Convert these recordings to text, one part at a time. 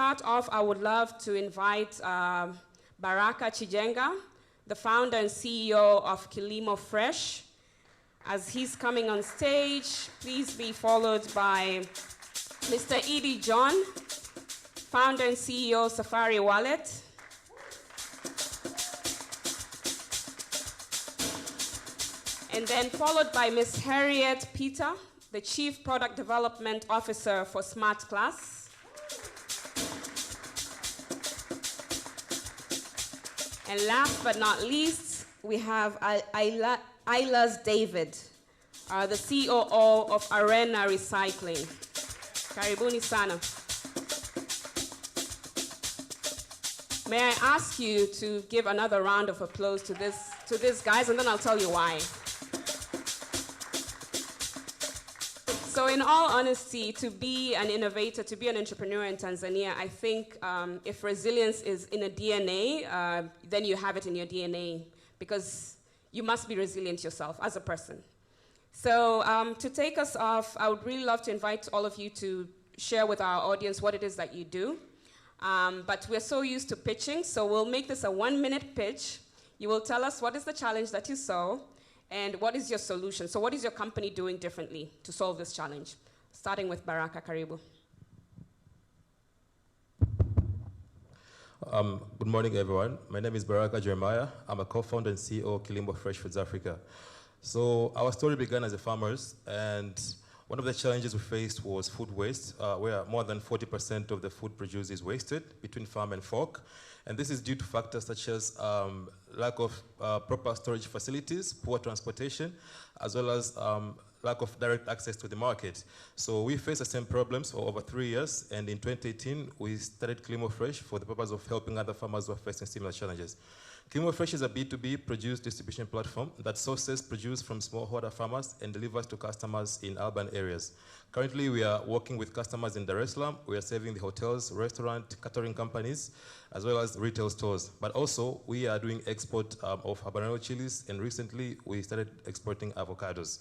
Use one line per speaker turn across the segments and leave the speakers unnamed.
start off, I would love to invite Baraka Chijenga, the founder and CEO of Kilele Fresh. As he's coming on stage, please be followed by Mr. Edie John, founder and CEO Safari Wallet. And then followed by Ms. Harriet Peter, the Chief Product Development Officer for Smart Class. And last but not least, we have Ilas David, the COO of Arena Recycling. Karibuni sana. May I ask you to give another round of applause to this guys, and then I'll tell you why. So in all honesty, to be an innovator, to be an entrepreneur in Tanzania, I think if resilience is in a DNA, then you have it in your DNA, because you must be resilient yourself as a person. So to take us off, I would really love to invite all of you to share with our audience what it is that you do. But we're so used to pitching, so we'll make this a 1-minute pitch. You will tell us what is the challenge that you saw, and what is your solution? So what is your company doing differently to solve this challenge? Starting with Baraka, karibu.
Good morning, everyone. My name is Baraka Jeremiah. I'm a co-founder and CEO of Kilele Fresh Foods Africa. So our story began as a farmers, and one of the challenges we faced was food waste, where more than 40% of the food produced is wasted between farm and fork. And this is due to factors such as lack of proper storage facilities, poor transportation, as well as lack of direct access to the market. So we faced the same problems for over 3 years, and in 2018, we started Kilele Fresh for the purpose of helping other farmers who are facing similar challenges. Kilele Fresh is a B2B produce distribution platform that sources produce from smallholder farmers and delivers to customers in urban areas. Currently, we are working with customers in Dar es Salaam. We are serving the hotels, restaurant, catering companies, as well as retail stores. But also, we are doing export of habanero chilies, and recently, we started exporting avocados.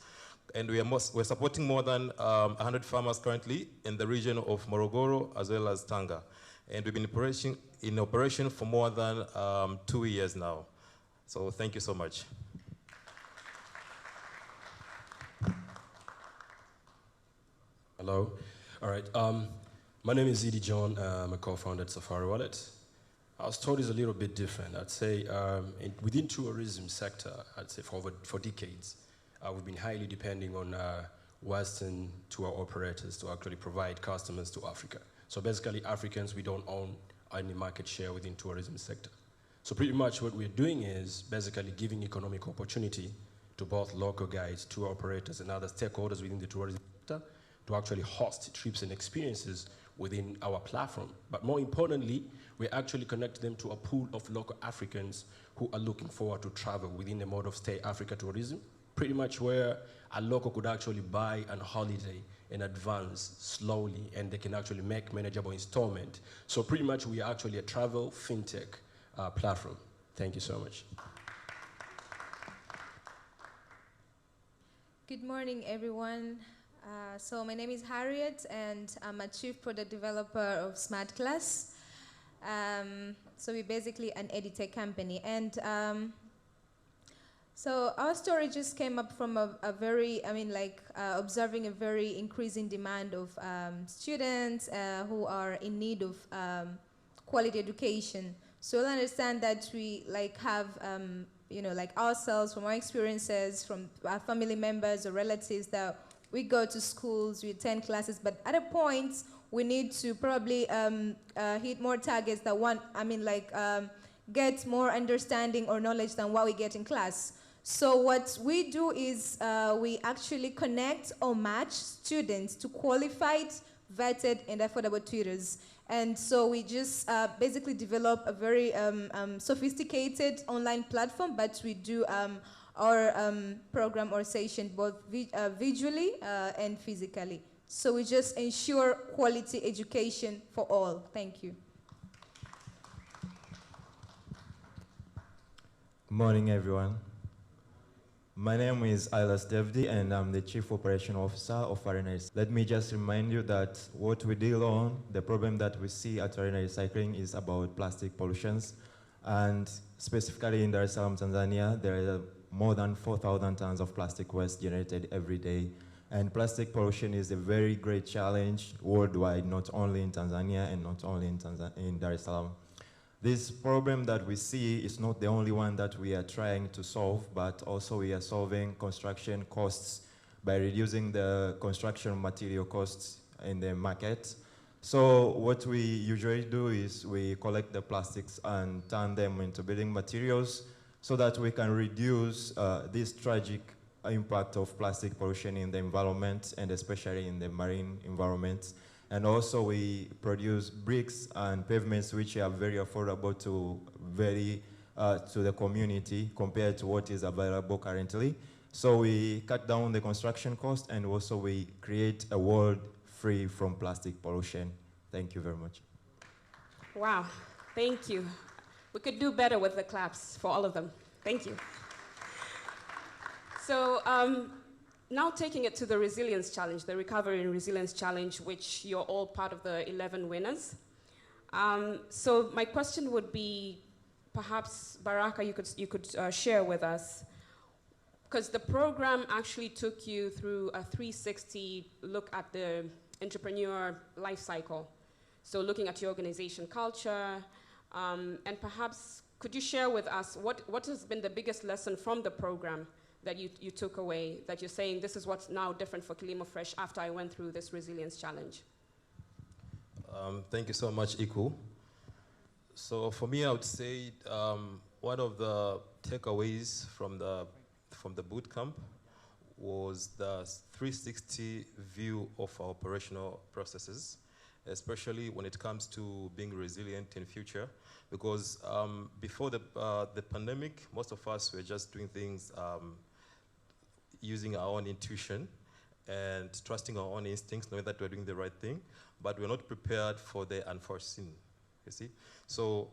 And we're supporting more than 100 farmers currently in the region of Morogoro, as well as Tanga. And we've been in operation for more than 2 years now. So thank you so much.
Hello. All right. My name is Edie John. I'm a co-founder at Safari Wallet. Our story is a little bit different. I'd say within tourism sector, I'd say for decades, we've been highly depending on Western tour operators to actually provide customers to Africa. So basically, Africans, we don't own any market share within tourism sector. So pretty much what we're doing is basically giving economic opportunity to both local guides, tour operators, and other stakeholders within the tourism sector to actually host trips and experiences within our platform. But more importantly, we actually connect them to a pool of local Africans who are looking forward to travel within the mode of stay Africa tourism, pretty much where a local could actually buy a holiday in advance slowly, and they can actually make manageable installment. So pretty much we are actually a travel fintech platform. Thank you so much.
Good morning, everyone. So my name is Harriet, and I'm a chief product developer of Smart Class. So we're basically an edtech company, and so our story just came up from a very, observing a very increasing demand of students who are in need of quality education. So we'll understand that we have, ourselves, from our experiences, from our family members or relatives, that we go to schools, we attend classes, but at a point, we need to probably hit more targets that get more understanding or knowledge than what we get in class. So what we do is we actually connect or match students to qualified, vetted, and affordable tutors. And so we just basically develop a very sophisticated online platform, but we do our program or session both visually and physically. So we just ensure quality education for all. Thank you.
Good morning, everyone. My name is Ilas Devdi, and I'm the Chief Operation Officer of Arena. Let me just remind you that what we deal on, the problem that we see at Arena Recycling is about plastic pollutions. And specifically in Dar es Salaam, Tanzania, there are more than 4,000 tons of plastic waste generated every day. And plastic pollution is a very great challenge worldwide, not only in Tanzania and not only in Dar es Salaam. This problem that we see is not the only one that we are trying to solve, but also we are solving construction costs by reducing the construction material costs in the market. So what we usually do is we collect the plastics and turn them into building materials so that we can reduce this tragic impact of plastic pollution in the environment and especially in the marine environment. And also we produce bricks and pavements which are very affordable to the community compared to what is available currently. So we cut down the construction cost and also we create a world free from plastic pollution. Thank you very much.
Wow, thank you. We could do better with the claps for all of them. Thank you. So, now taking it to the resilience challenge, the recovery and resilience challenge, which you're all part of the 11 winners. So my question would be, perhaps Baraka, you could share with us, because the program actually took you through a 360 look at the entrepreneur life cycle. So looking at your organization culture, and perhaps could you share with us what has been the biggest lesson from the program that you took away, that you're saying this is what's now different for Kilimo Fresh after I went through this resilience challenge?
Thank you so much, Iku. So for me, I would say one of the takeaways from the boot camp was the 360 view of our operational processes, especially when it comes to being resilient in future. Because before the pandemic, most of us were just doing things using our own intuition and trusting our own instincts, knowing that we're doing the right thing, but we're not prepared for the unforeseen, you see? So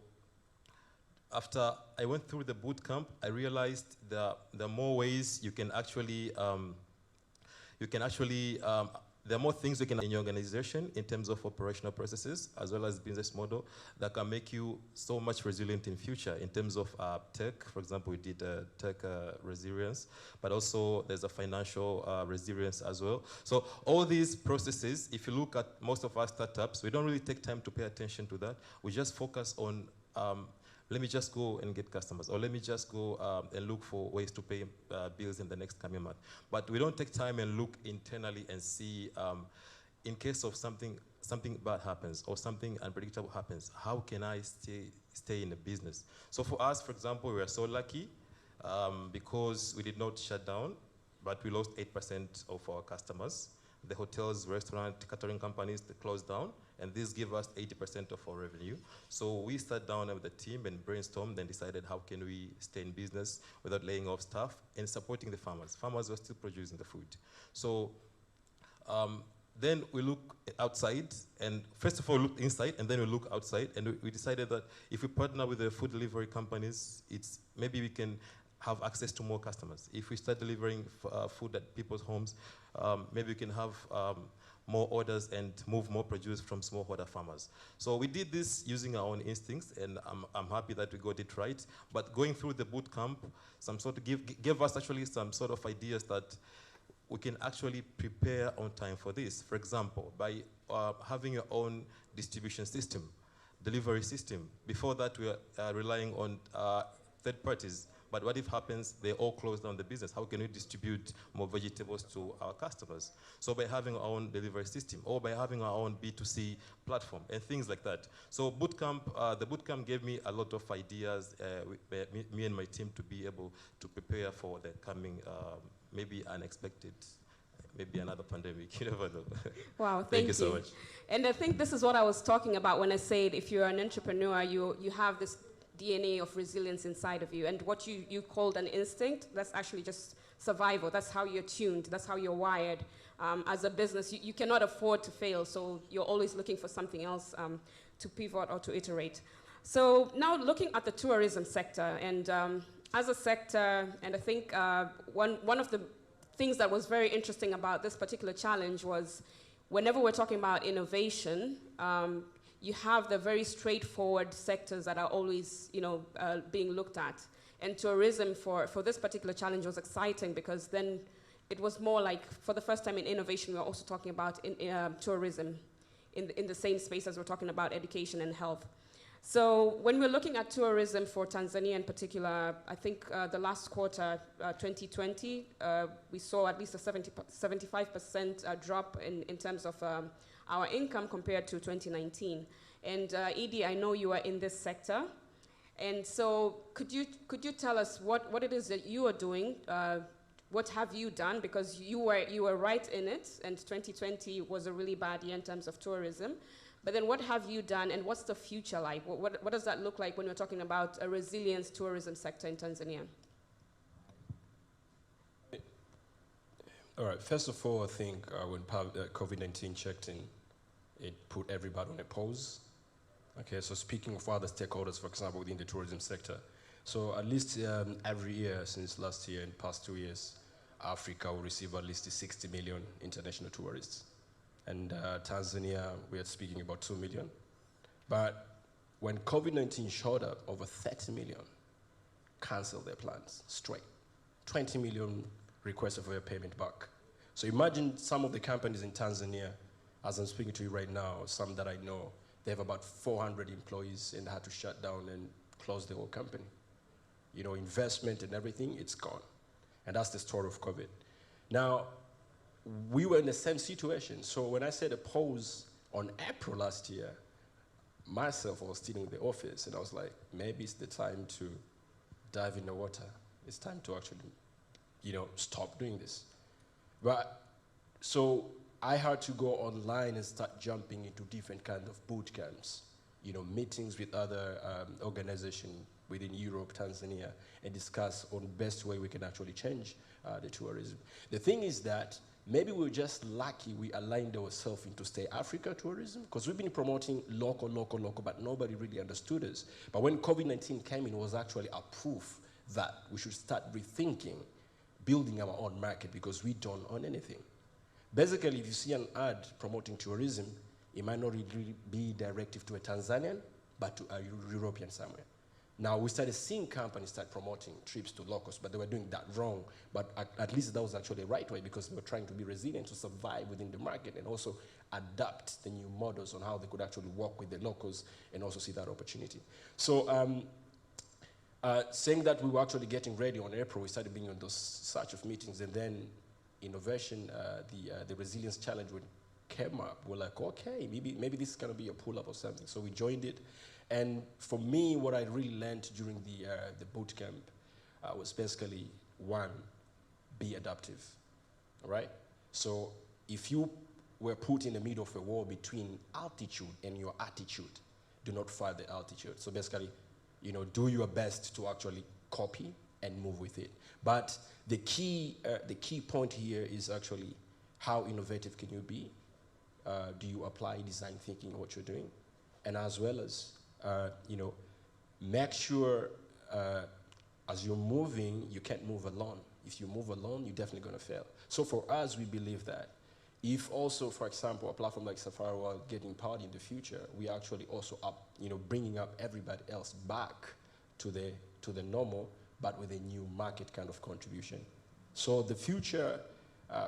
after I went through the boot camp, I realized there are more ways you can actually, there are more things you can in your organization in terms of operational processes as well as business model that can make you so much resilient in future in terms of tech. For example, we did tech resilience, but also there's a financial resilience as well. So all these processes, if you look at most of our startups, we don't really take time to pay attention to that. We just focus on let me just go and get customers, or let me just go and look for ways to pay bills in the next coming month. But we don't take time and look internally and see, in case of something bad happens or something unpredictable happens, how can I stay in the business? So for us, for example, we are so lucky because we did not shut down, but we lost 8% of our customers. The hotels, restaurant, catering companies, they closed down, and this gave us 80% of our revenue. So we sat down with the team and brainstormed and decided how can we stay in business without laying off staff and supporting the farmers. Farmers were still producing the food. So then we look outside, and first of all look inside, and then we look outside, and we decided that if we partner with the food delivery companies, maybe we can have access to more customers. If we start delivering food at people's homes, maybe we can have more orders and move more produce from smallholder farmers. So we did this using our own instincts, and I'm happy that we got it right. But going through the boot camp, gave us actually some sort of ideas that we can actually prepare on time for this. For example, by having your own distribution system, delivery system. Before that, we are relying on third parties. But what if happens, they all close down the business? How can we distribute more vegetables to our customers? So by having our own delivery system, or by having our own B2C platform, and things like that. So the boot camp gave me a lot of ideas, me and my team, to be able to prepare for the coming, maybe unexpected, maybe another pandemic, you never know.
Wow,
Thank you so much.
And I think this is what I was talking about when I said if you're an entrepreneur, you have this DNA of resilience inside of you, and what you called an instinct, that's actually just survival. That's how you're tuned, that's how you're wired. As a business, you cannot afford to fail, so you're always looking for something else to pivot or to iterate. So now looking at the tourism sector, and as a sector, and I think one of the things that was very interesting about this particular challenge was whenever we're talking about innovation, you have the very straightforward sectors that are always, being looked at. And tourism for this particular challenge was exciting because then it was more like, for the first time in innovation, we're also talking about tourism in the same space as we're talking about education and health. So when we're looking at tourism for Tanzania in particular, I think the last quarter, 2020, we saw at least a 75% drop in terms of our income compared to 2019. And Edie, I know you are in this sector. And so could you tell us what it is that you are doing? What have you done? Because you were right in it, and 2020 was a really bad year in terms of tourism. But then what have you done, and what's the future like? What does that look like when we're talking about a resilient tourism sector in Tanzania?
All right, first of all, I think when COVID-19 checked in, it put everybody on a pause. Okay, so speaking of other stakeholders, for example, within the tourism sector. So at least every year since last year and past 2 years, Africa will receive at least 60 million international tourists. And Tanzania, we are speaking about 2 million. But when COVID-19 showed up, over 30 million canceled their plans straight. 20 million requested for their payment back. So imagine some of the companies in Tanzania, as I'm speaking to you right now, some that I know, they have about 400 employees and had to shut down and close the whole company. Investment and everything, it's gone. And that's the story of COVID. Now, we were in the same situation. So when I said a pause on April last year, myself, I was still in the office, and I was like, maybe it's the time to dive in the water. It's time to actually, stop doing this. But so I had to go online and start jumping into different kinds of boot camps, meetings with other organizations within Europe, Tanzania, and discuss on the best way we can actually change the tourism. The thing is that maybe we were just lucky we aligned ourselves into Stay Africa tourism, because we've been promoting local, but nobody really understood us. But when COVID-19 came in, it was actually a proof that we should start rethinking building our own market, because we don't own anything. Basically, if you see an ad promoting tourism, it might not really be directive to a Tanzanian, but to a European somewhere. Now, we started seeing companies start promoting trips to locals, but they were doing that wrong. But at least that was actually the right way, because they were trying to be resilient to survive within the market and also adapt the new models on how they could actually work with the locals and also see that opportunity. So saying that we were actually getting ready on April, we started being on those such of meetings, and then innovation, the resilience challenge came up. We're like, okay, maybe this is gonna be a pull-up or something. So we joined it. And for me, what I really learned during the boot camp was basically, one, be adaptive, all right? So if you were put in the middle of a war between altitude and your attitude, do not fight the altitude. So basically, do your best to actually copy and move with it. But the key point here is actually, how innovative can you be? Do you apply design thinking in what you're doing? And as well as, make sure as you're moving, you can't move alone. If you move alone, you're definitely going to fail. So for us, we believe that if also, for example, a platform like Safari World getting powered in the future, we actually also bringing up everybody else back to the normal, but with a new market kind of contribution. So the future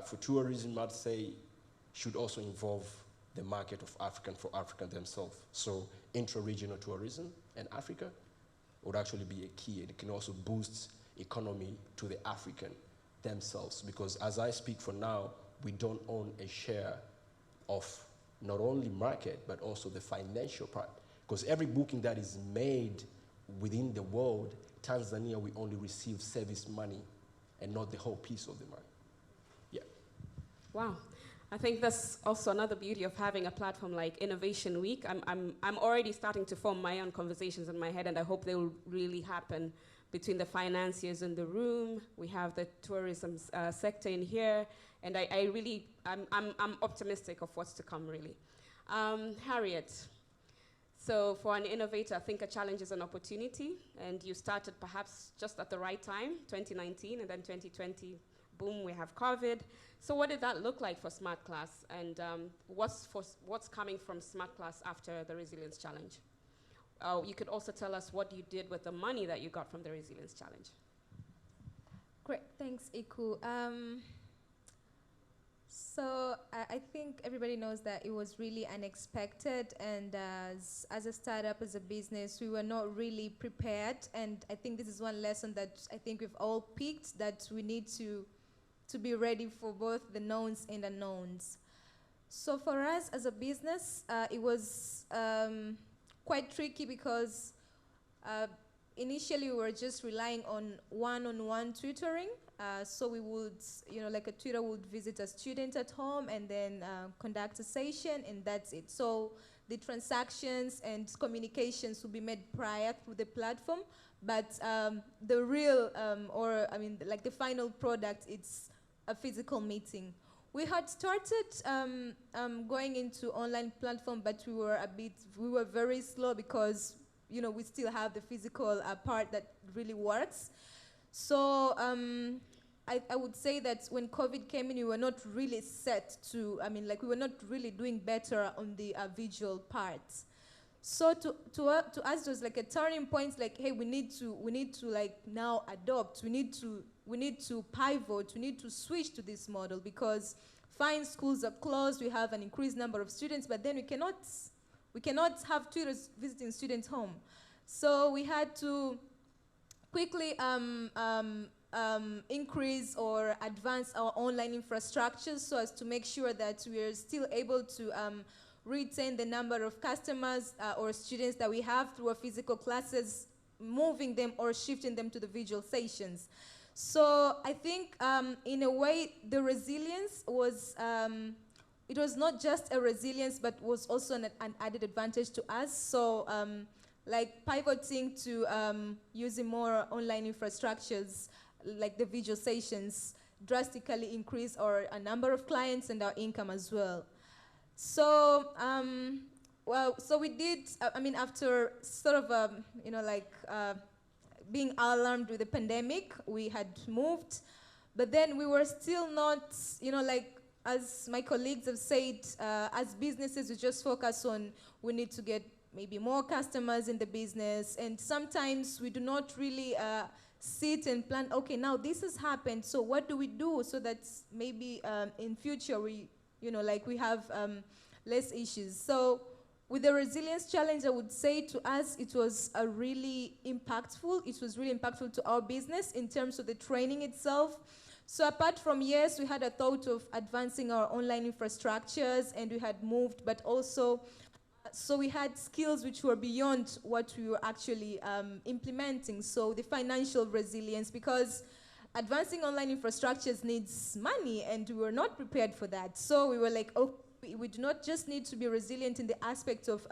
for tourism, I'd say, should also involve the market of for Africa themselves. So intra-regional tourism in Africa would actually be a key, and it can also boost economy to the African themselves, because as I speak for now, we don't own a share of not only market, but also the financial part. Because every booking that is made within the world, Tanzania, we only receive service money and not the whole piece of the money. Yeah.
Wow. I think that's also another beauty of having a platform like Innovation Week. I'm already starting to form my own conversations in my head, and I hope they will really happen between the financiers in the room. We have the tourism sector in here, and I'm optimistic of what's to come, really. Harriet, So for an innovator, I think a challenge is an opportunity, and you started perhaps just at the right time, 2019, and then 2020, boom, we have COVID. So what did that look like for Smart Class, and what's coming from Smart Class after the Resilience Challenge? You could also tell us what you did with the money that you got from the Resilience Challenge.
Great, thanks, Iku. So I think everybody knows that it was really unexpected, and as a startup, as a business, we were not really prepared. And I think this is one lesson that I think we've all picked, that we need to be ready for both the knowns and unknowns. So for us as a business, it was quite tricky because initially we were just relying on one-on-one tutoring. So we would, like a tutor would visit a student at home and then conduct a session, and that's it. So the transactions and communications would be made prior through the platform, but the real, the final product, it's a physical meeting. We had started going into online platform, but we were very slow because, we still have the physical part that really works. So I would say that when COVID came in, we were not really set to, we were not really doing better on the visual parts. So to us, it was like a turning point, like, hey, we need to like now adopt, we need to pivot, we need to switch to this model, because fine, schools are closed, we have an increased number of students, but then we cannot have tutors visiting students' home. So we had to quickly increase or advance our online infrastructure so as to make sure that we are still able to retain the number of customers or students that we have through our physical classes, moving them or shifting them to the visual sessions. So I think in a way the resilience was, it was not just a resilience, but was also an added advantage to us. So like pivoting to using more online infrastructures, like the visual sessions, drastically increase our number of clients and our income as well. So, so we did, after sort of, being alarmed with the pandemic, we had moved, but then we were still not, as my colleagues have said, as businesses, we just focus on, we need to get maybe more customers in the business, and sometimes we do not really sit and plan, okay, now this has happened, so what do we do so that maybe in future we, we have less issues. So with the Resilience Challenge, I would say to us, it was really impactful. It was really impactful to our business in terms of the training itself. So apart from, yes, we had a thought of advancing our online infrastructures, and we had moved, but also, so we had skills which were beyond what we were actually implementing. So the financial resilience, because advancing online infrastructures needs money, and we were not prepared for that. So we were like, oh, we do not just need to be resilient in the aspect of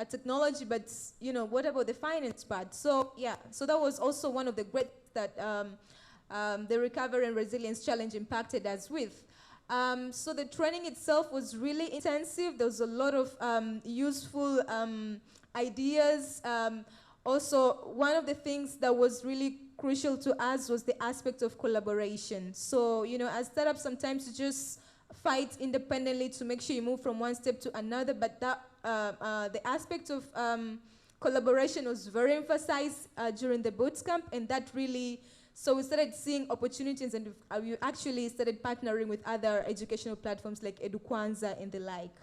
technology, but what about the finance part? So yeah, so that was also one of the great that the Recovery and Resilience Challenge impacted us with. So the training itself was really intensive. There was a lot of useful ideas. Also, one of the things that was really crucial to us was the aspect of collaboration. So, as startups, sometimes you just fight independently to make sure you move from one step to another, but that the aspect of collaboration was very emphasized during the bootcamp, and that really, so we started seeing opportunities, and we actually started partnering with other educational platforms like EduKwanza and the like.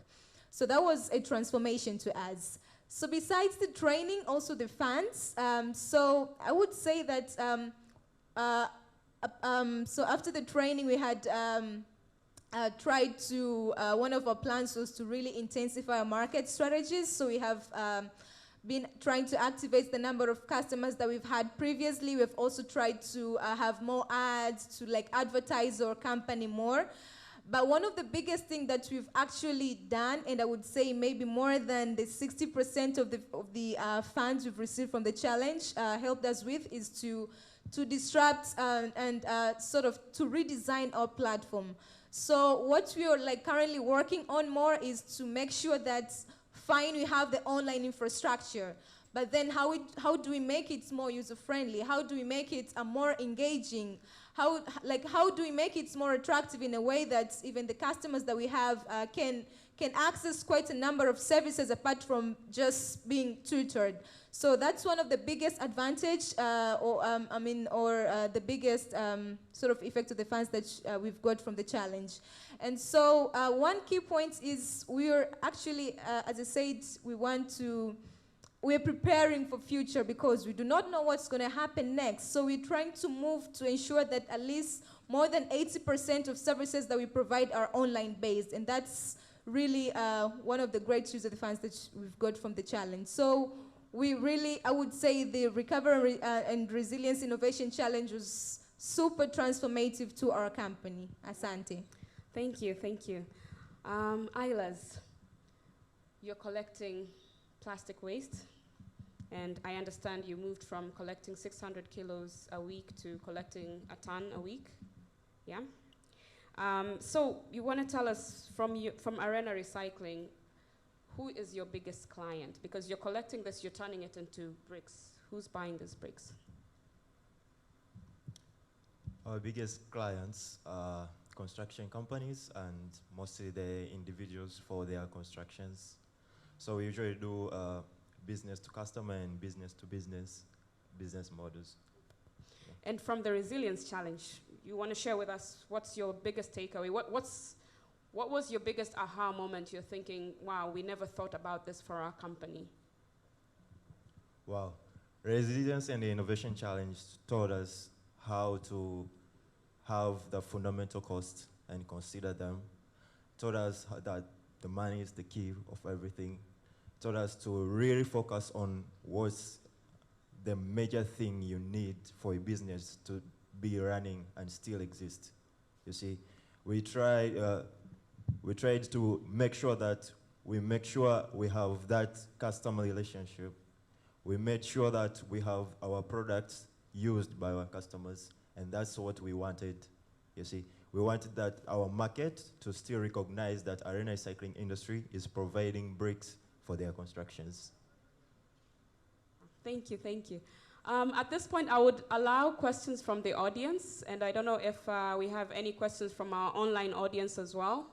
So that was a transformation to us. So besides the training, also the funds. So I would say that, so after the training, we had tried to, one of our plans was to really intensify our market strategies. So we have been trying to activate the number of customers that we've had previously. We've also tried to have more ads to advertise our company more. But one of the biggest things that we've actually done, and I would say maybe more than the 60% of the funds we've received from the challenge helped us with, is to disrupt and sort of to redesign our platform. So what we are currently working on more is to make sure that fine, we have the online infrastructure, but then how do we make it more user-friendly? How do we make it more engaging? How do we make it more attractive in a way that even the customers that we have can access quite a number of services apart from just being tutored? So that's one of the biggest advantage, the biggest sort of effect of the funds that we've got from the challenge. And so one key point is we are actually, as I said, we're preparing for future because we do not know what's going to happen next. So we're trying to move to ensure that at least more than 80% of services that we provide are online based. And that's really one of the great use of the funds that we've got from the challenge. So we really, I would say the Recovery and Resilience Innovation Challenge was super transformative to our company. Asante.
Thank you, thank you. Ailas, you're collecting plastic waste, and I understand you moved from collecting 600 kilos a week to collecting a ton a week, yeah? So you want to tell us from Arena Recycling, who is your biggest client? Because you're collecting this, you're turning it into bricks. Who's buying these bricks?
Our biggest clients are construction companies and mostly the individuals for their constructions. So we usually do business to customer and business to business models. Yeah.
And from the Resilience Challenge, you want to share with us what's your biggest takeaway? What was your biggest aha moment you're thinking, wow, we never thought about this for our company?
Wow. Resilience and the Innovation Challenge taught us how to have the fundamental costs and consider them. Taught us that the money is the key of everything. Taught us to really focus on what's the major thing you need for a business to be running and still exist. You see, we tried to make sure that we have that customer relationship. We made sure that we have our products used by our customers, and that's what we wanted. You see, we wanted that our market to still recognize that arena recycling industry is providing bricks for their constructions.
Thank you, thank you. At this point, I would allow questions from the audience, and I don't know if we have any questions from our online audience as well.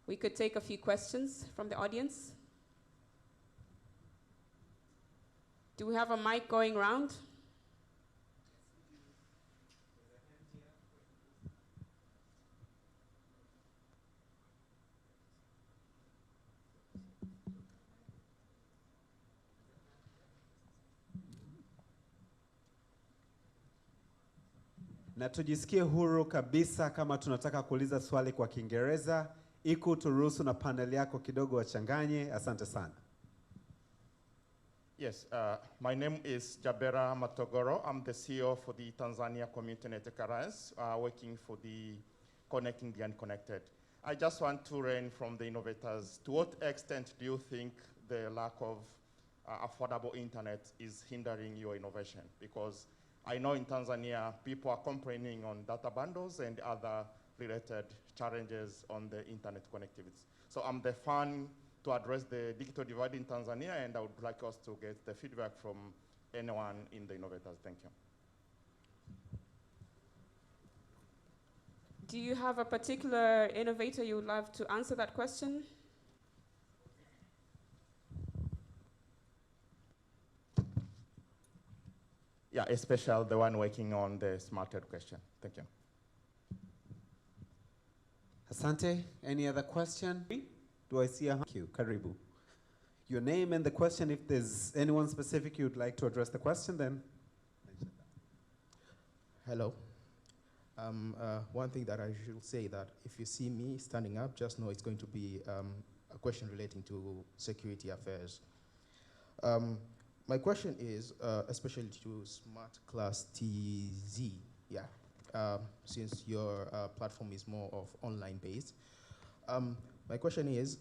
We could take a few questions from the audience. Do we have a mic going around?
Na tujisikie huru kabisa kama tunataka kuuliza swali kwa Kiingereza. Iku turuhusu na panel yako kidogo wachanganye. Asante sana.
Yes, my name is Jabera Matogoro. I'm the CEO for the Tanzania Community Network Alliance, working for the Connecting the Unconnected. I just want to learn from the innovators, to what extent do you think the lack of affordable internet is hindering your innovation? Because I know in Tanzania, people are complaining on data bundles and other related challenges on the internet connectivity. So I'm the fan to address the digital divide in Tanzania, and I would like us to get the feedback from anyone in the innovators. Thank you.
Do you have a particular innovator you would love to answer that question?
Yeah, especially the one working on the smart education. Thank you.
Asante. Any other question? Do I see a hand? Thank you. Karibu. Your name and the question. If there's anyone specific you'd like to address the question, then.
Hello. One thing that I should say that if you see me standing up, just know it's going to be a question relating to security affairs. My question is, especially to Smart Class TZ, yeah, since your platform is more of online based. My question is,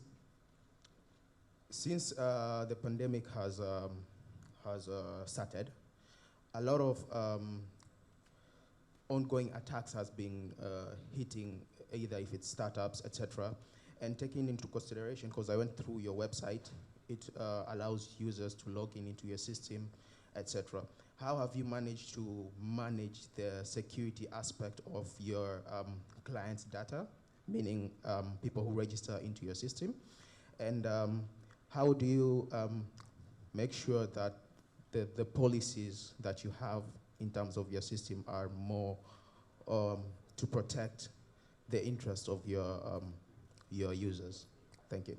since the pandemic has started, a lot of ongoing attacks has been hitting, either if it's startups, etc. And taking into consideration, because I went through your website, it allows users to log in into your system, etc. How have you managed to manage the security aspect of your clients' data, meaning people who register into your system? And how do you make sure that the policies that you have in terms of your system are more to protect the interests of your users? Thank you.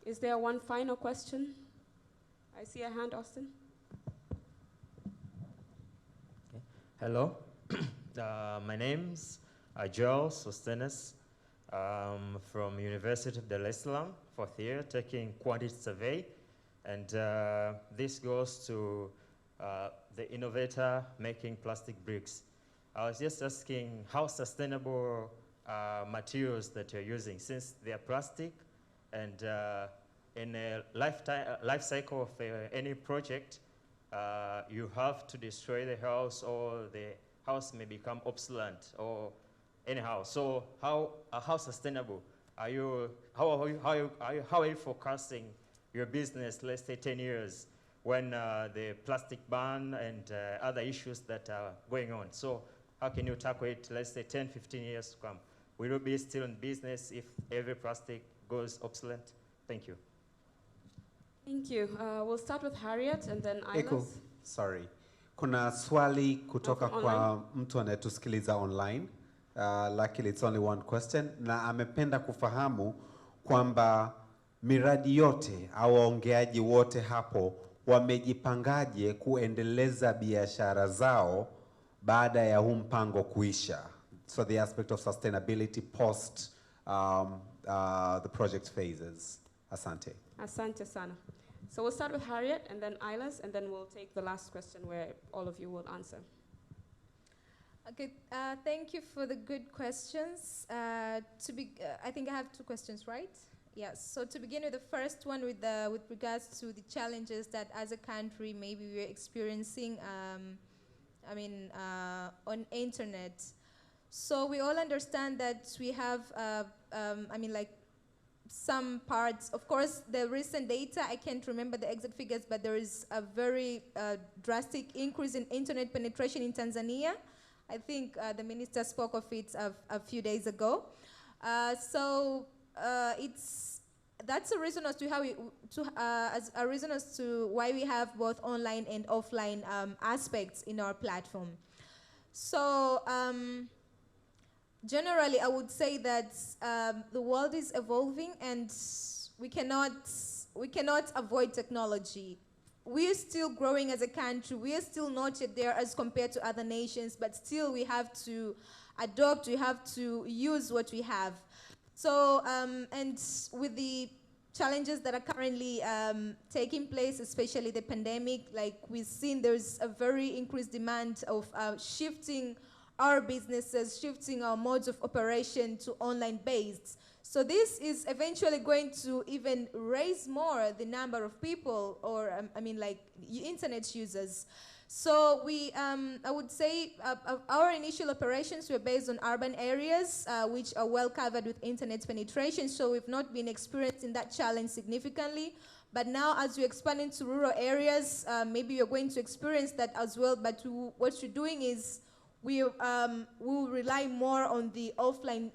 Is there one final question? I see a hand, Austin.
Okay. Hello. My name's Joyce from University of Dar es Salaam, fourth year, taking quantity survey. And this goes to the innovator making plastic bricks. I was just asking how sustainable materials that you're using, since they are plastic, and in a life cycle of any project, you have to destroy the house, or the house may become obsolete, or anyhow. So how sustainable are you? How are you forecasting your business, let's say 10 years, when the plastic ban and other issues that are going on? So how can you tackle it, let's say 10, 15 years to come? Will you be still in business if every plastic goes obsolete? Thank you.
Thank you. We'll start with Harriet and then
Eko,
Ilas.
sorry. Kuna swali kutoka
From
kwa
online?
mtu anayetusikiliza online. Luckily it's only one question, na amependa kufahamu kwamba miradi yote au waongeaji wote hapo wamejipangaje kuendeleza biashara zao baada ya huu mpango kuisha. So the aspect of sustainability post the project phases. Asante.
Asante sana. So we'll start with Harriet and then Ilas, and then we'll take the last question where all of you will answer.
Okay, thank you for the good questions. I think I have two questions, right? Yes. So to begin with, the first one with regards to the challenges that as a country maybe we're experiencing, on internet. So we all understand that we have, some parts. Of course, the recent data, I can't remember the exact figures, but there is a very drastic increase in internet penetration in Tanzania. I think the minister spoke of it a few days ago. That's a reason as to why we have both online and offline aspects in our platform. So generally, I would say that the world is evolving, and we cannot avoid technology. We are still growing as a country. We are still not yet there as compared to other nations, but still we have to adopt, we have to use what we have. So, and with the challenges that are currently taking place, especially the pandemic, like we've seen there's a very increased demand of shifting our businesses, shifting our modes of operation to online based. So this is eventually going to even raise more the number of people, or internet users. So we, I would say our initial operations were based on urban areas, which are well covered with internet penetration. So we've not been experiencing that challenge significantly. But now as we expand into rural areas, maybe you're going to experience that as well. But what you're doing is we'll rely more on the offline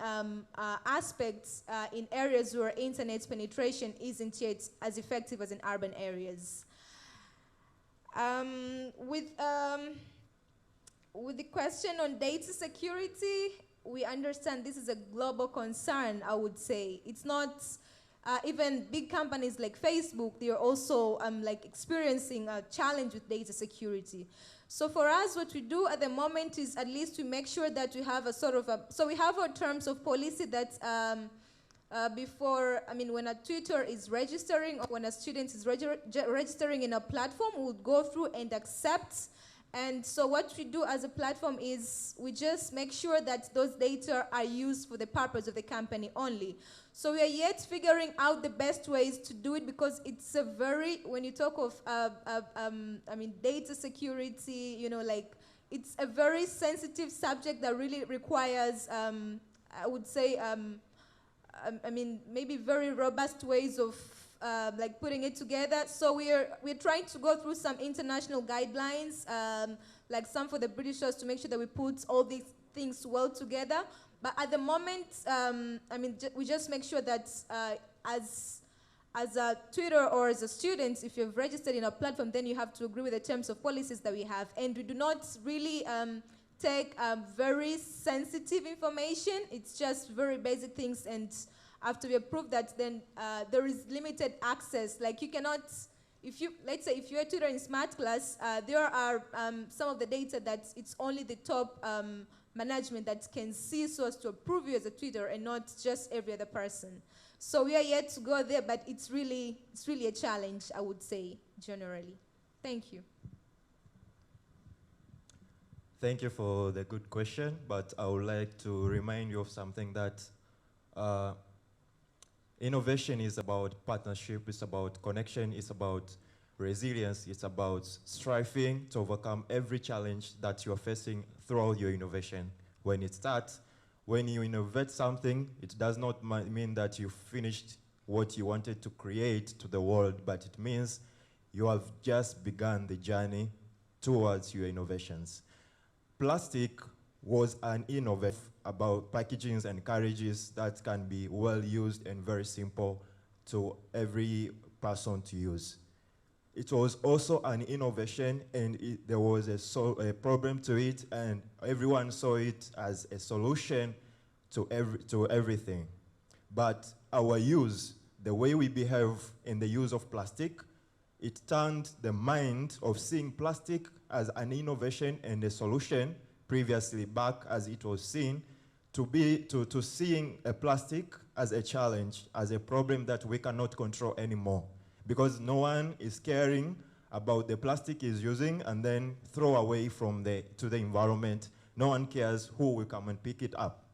aspects in areas where internet penetration isn't yet as effective as in urban areas. With the question on data security, we understand this is a global concern, I would say. It's not, even big companies like Facebook, they're also experiencing a challenge with data security. So for us, what we do at the moment is at least to make sure that we have a sort of so we have our terms of policy that when a tutor is registering or when a student is registering in a platform, we'll go through and accept. And so what we do as a platform is we just make sure that those data are used for the purpose of the company only. So we are yet figuring out the best ways to do it, because it's a very, when you talk of data security, it's a very sensitive subject that really requires, I would say, I mean, maybe very robust ways of like putting it together. So we're trying to go through some international guidelines, like some for the Britishers, to make sure that we put all these things well together. But at the moment, I mean, we just make sure that as a tutor or as a student, if you've registered in a platform, then you have to agree with the terms of policies that we have. And we do not really take very sensitive information. It's just very basic things, and after we approve that, then there is limited access. Like you cannot, let's say if you're a tutor in Smart Class, there are some of the data that it's only the top management that can see so as to approve you as a tutor and not just every other person. So we are yet to go there, but it's really a challenge, I would say, generally. Thank you.
Thank you for the good question, but I would like to remind you of something that innovation is about partnership, it's about connection, it's about resilience, it's about striving to overcome every challenge that you're facing throughout your innovation. When it starts, when you innovate something, it does not mean that you finished what you wanted to create to the world, but it means you have just begun the journey towards your innovations. Plastic was an innovative about packagings and carriages that can be well used and very simple to every person to use. It was also an innovation, and there was a problem to it, and everyone saw it as a solution to everything. But our use, the way we behave in the use of plastic, it turned the mind of seeing plastic as an innovation and a solution previously back as it was seen, to seeing a plastic as a challenge, as a problem that we cannot control anymore. Because no one is caring about the plastic is using and then throw away to the environment. No one cares who will come and pick it up.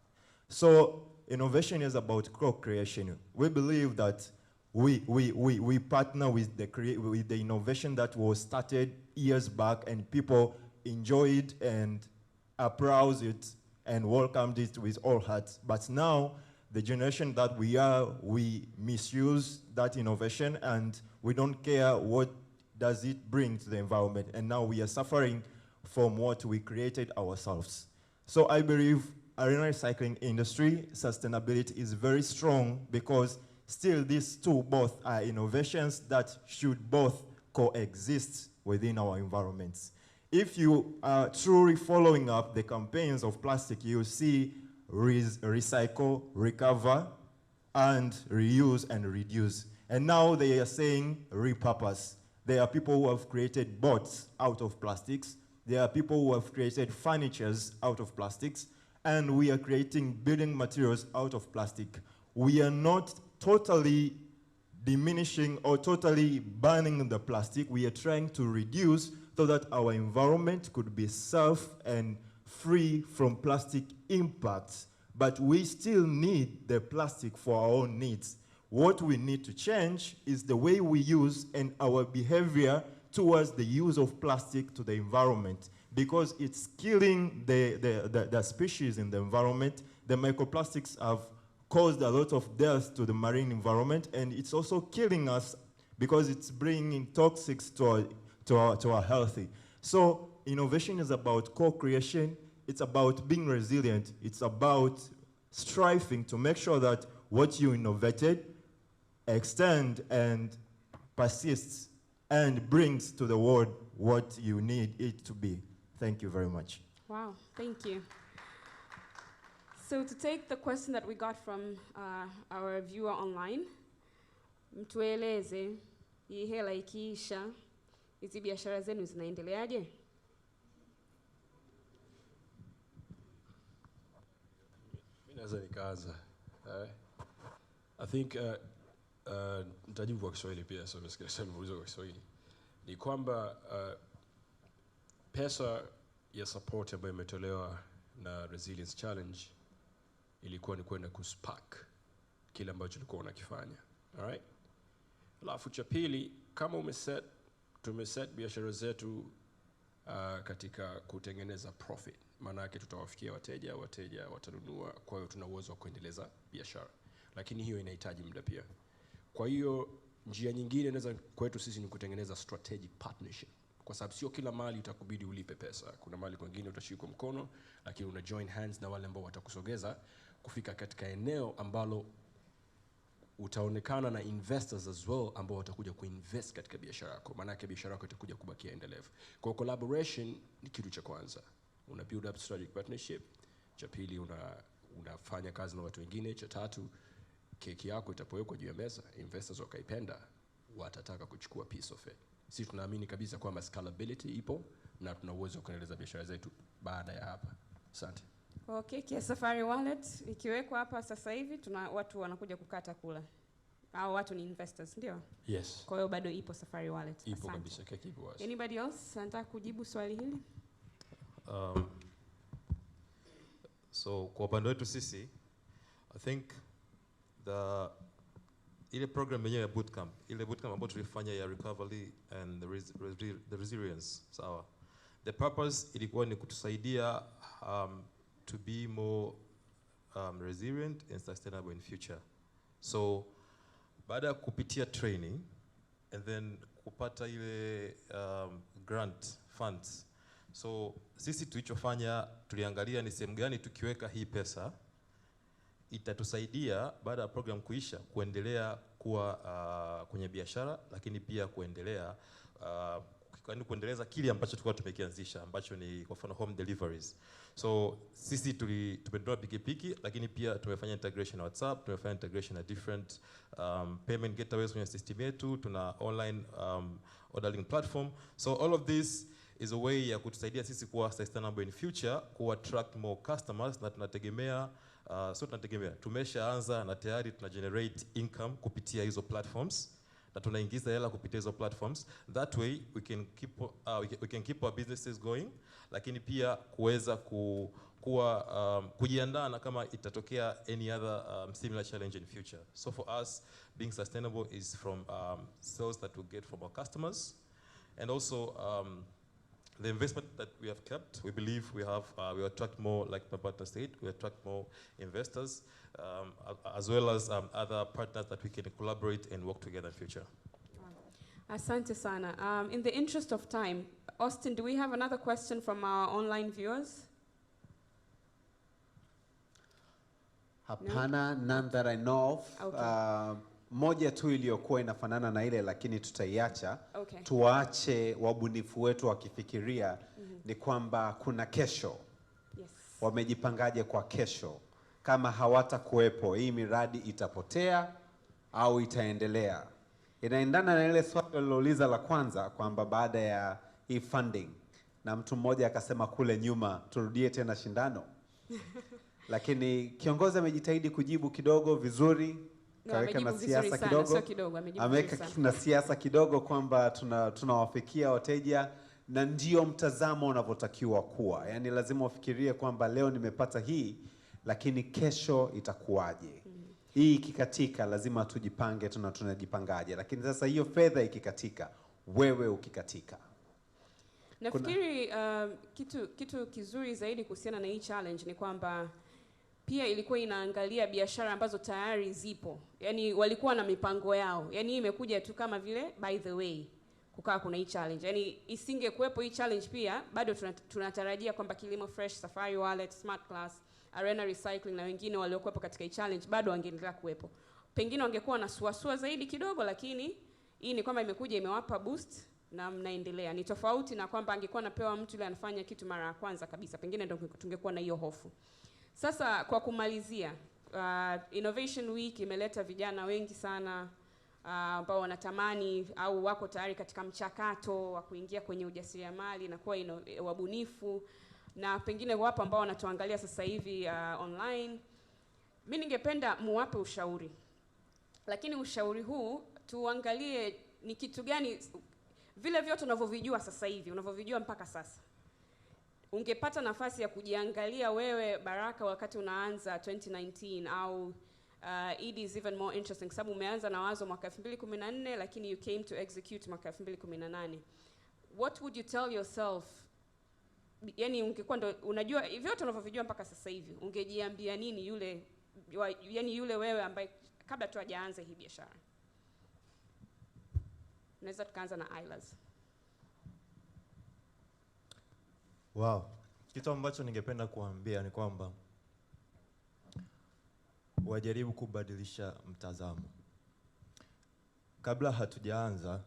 So innovation is about co-creation. We believe that we partner with the innovation that was started years back, and people enjoyed and applauded it and welcomed it with all hearts. But now, the generation that we misuse that innovation, and we don't care what does it bring to the environment. And now we are suffering from what we created ourselves. So I believe arena recycling industry sustainability is very strong, because still these two both are innovations that should both coexist within our environments. If you are truly following up the campaigns of plastic, you see recycle, recover, and reuse and reduce. And now they are saying repurpose. There are people who have created boats out of plastics. There are people who have created furnitures out of plastics. And we are creating building materials out of plastic. We are not totally diminishing or totally banning the plastic. We are trying to reduce so that our environment could be safe and free from plastic impacts. But we still need the plastic for our own needs. What we need to change is the way we use and our behavior towards the use of plastic to the environment, because it's killing the species in the environment. The microplastics have caused a lot of death to the marine environment, and it's also killing us because it's bringing toxics to our healthy. So innovation is about co-creation. It's about being resilient. It's about striving to make sure that what you innovated extend and persists and brings to the world what you need it to be. Thank you very much.
Wow, thank you. So to take the question that we got from our viewer online, mtueleze hii hela ikiisha, hizi biashara zenu zinaendeleaje?
Naweza nikaanza. I think nitajibu kwa Kiswahili pia, so nasikia muulizo kwa Kiswahili. Ni kwamba pesa ya support ambayo imetolewa na Resilience Challenge ilikuwa ni kwenda kuspark kile ambacho tulikuwa tunakifanya. Alright? Alafu cha pili, kama tumeset biashara zetu katika kutengeneza profit. Maana yake tutawafikia wateja watanunua, kwa hiyo tuna uwezo wa kuendeleza biashara. Lakini hiyo inahitaji muda pia. Kwa hiyo njia nyingine inaweza kwetu sisi ni kutengeneza strategic partnership. Kwa sababu sio kila mali itakubidi ulipe pesa. Kuna mali kwingine utashikwa mkono, lakini una join hands na wale ambao watakusogeza kufika katika eneo ambalo utaonekana na investors as well ambao watakuja kuinvest katika biashara yako. Maana yake biashara yako itakuja kubakia endelevu. Kwa collaboration ni kitu cha kwanza. Una build up strategic partnership. Cha pili unafanya kazi na watu wengine. Cha tatu keki yako itapowekwa juu ya meza, investors wakaipenda, watataka kuchukua piece of it. Sisi tunaamini kabisa kwamba scalability ipo na tuna uwezo wa kuendeleza biashara zetu baada ya hapa. Asante.
Okay, kia Safari Wallet ikiwekwa hapa sasa hivi watu wanakuja kukata kula. Au watu ni investors, ndio?
Yes.
Kwa hiyo bado ipo Safari Wallet.
Ipo kabisa, keki ipo wazi.
Anybody else anataka kujibu swali hili?
So kwa upande wetu sisi, I think ile program yenyewe ya bootcamp, ile bootcamp ambayo tulifanya ya recovery and the resilience, sawa. The purpose ilikuwa ni kutusaidia to be more resilient and sustainable in future. So baada ya kupitia training and then kupata ile grant funds, so sisi tulichofanya tuliangalia ni sehemu gani tukiweka hii pesa itatusaidia baada ya program kuisha kuendelea kuwa kwenye biashara, lakini pia kuendelea kuendeleza kile ambacho tulikuwa tumekianzisha ambacho ni kwa mfano home deliveries. So sisi tumenunua pikipiki, lakini pia tumefanya integration na WhatsApp, tumefanya integration na different payment gateways kwenye system yetu, tuna online ordering platform. So all of this is a way ya kutusaidia sisi kuwa sustainable in future, ku attract more customers, na tunategemea tumeshaanza na tayari tuna generate income kupitia hizo platforms na tunaingiza hela kupitia hizo platforms. That way we can keep our businesses going, lakini pia kuweza kujiandaa na kama itatokea any other similar challenge in future. So for us, being sustainable is from sales that we get from our customers, and also the investment that we have kept. We believe we attract more, like my partner said, we attract more investors, as well as other partners that we can collaborate and work together in future.
Asante sana. In the interest of time, Austin, do we have another question from our online viewers?
Hapana, none that I know of.
Okay.
Moja tu iliyokuwa inafanana na ile lakini tutaiacha.
Okay.
Tuache wabunifu wetu wakifikiria ni kwamba kuna kesho.
Yes.
Wamejipangaje kwa kesho? Kama hawata kuwepo, hii miradi itapotea au itaendelea? Inaendana na ile swali lilouliza la kwanza kwamba baada ya hii funding, na mtu mmoja akasema kule nyuma turudie tena shindano. Lakini kiongozi amejitahidi kujibu kidogo vizuri. Kaweka na siasa kidogo, ameweka na siasa kidogo kwamba tunawafikia wateja, na ndio mtazamo unavyotakiwa kuwa. Yani lazima ufikirie kwamba leo nimepata hii, lakini kesho itakuwaje? Hii ikikatika lazima tujipange, tunajipangaje? Lakini sasa hiyo fedha ikikatika, wewe ukikatika.
Nafikiri kitu kizuri zaidi kuhusiana na hii challenge ni kwamba pia ilikuwa inaangalia biashara ambazo tayari zipo. Yani walikuwa na mipango yao. Yani imekuja tu kama vile by the way kukaa kuna hii challenge. Yani isingekuwepo hii challenge pia bado tunatarajia kwamba Kilimo Fresh, Safari Wallet, Smart Class, Arena Recycling na wengine waliokuwepo katika hii challenge bado wangeendelea kuwepo. Pengine wangekuwa na suasua zaidi kidogo, lakini hii ni kwamba imekuja imewapa boost na mnaendelea. Ni tofauti na kwamba angekuwa anapewa mtu yule anafanya kitu mara ya kwanza kabisa. Pengine ndio tungekuwa na hiyo hofu. Sasa kwa kumalizia, Innovation Week imeleta vijana wengi sana ambao wanatamani au wako tayari katika mchakato wa kuingia kwenye ujasiriamali na kuwa wabunifu, na pengine wapo ambao wanatuangalia sasa hivi online. Mimi ningependa muwape ushauri. Lakini ushauri huu tuangalie ni kitu gani vile vyote unavyovijua sasa hivi, unavyovijua mpaka sasa. Ungepata nafasi ya kujiangalia wewe Baraka wakati unaanza 2019 au it is even more interesting sababu umeanza na wazo mwaka 2014 lakini you came to execute mwaka 2018. What would you tell yourself yani ungekuwa ndo unajua vyote unavyovijua mpaka sasa hivi, ungejiambia nini yule yani yule wewe ambaye kabla tu hajaanza hii biashara? Naweza tukaanza na Ailas.
Wow. Kitu ambacho ningependa kuambia ni kwamba wajaribu kubadilisha mtazamo. Kabla hatujaanza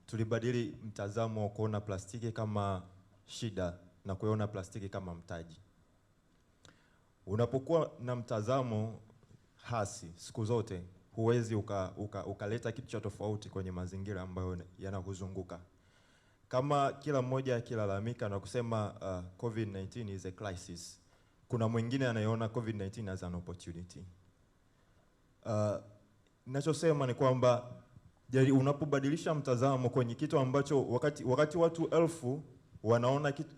tulibadili mtazamo wa kuona plastiki kama shida na kuona plastiki kama mtaji. Unapokuwa na mtazamo hasi siku zote huwezi ukaleta kitu cha tofauti kwenye mazingira ambayo yanakuzunguka. Kama kila mmoja akilalamika na kusema COVID-19 is a crisis, kuna mwingine anayeona COVID-19 as an opportunity. Ninachosema ni kwamba unapobadilisha mtazamo kwenye kitu ambacho wakati watu 1000 wanaona kitu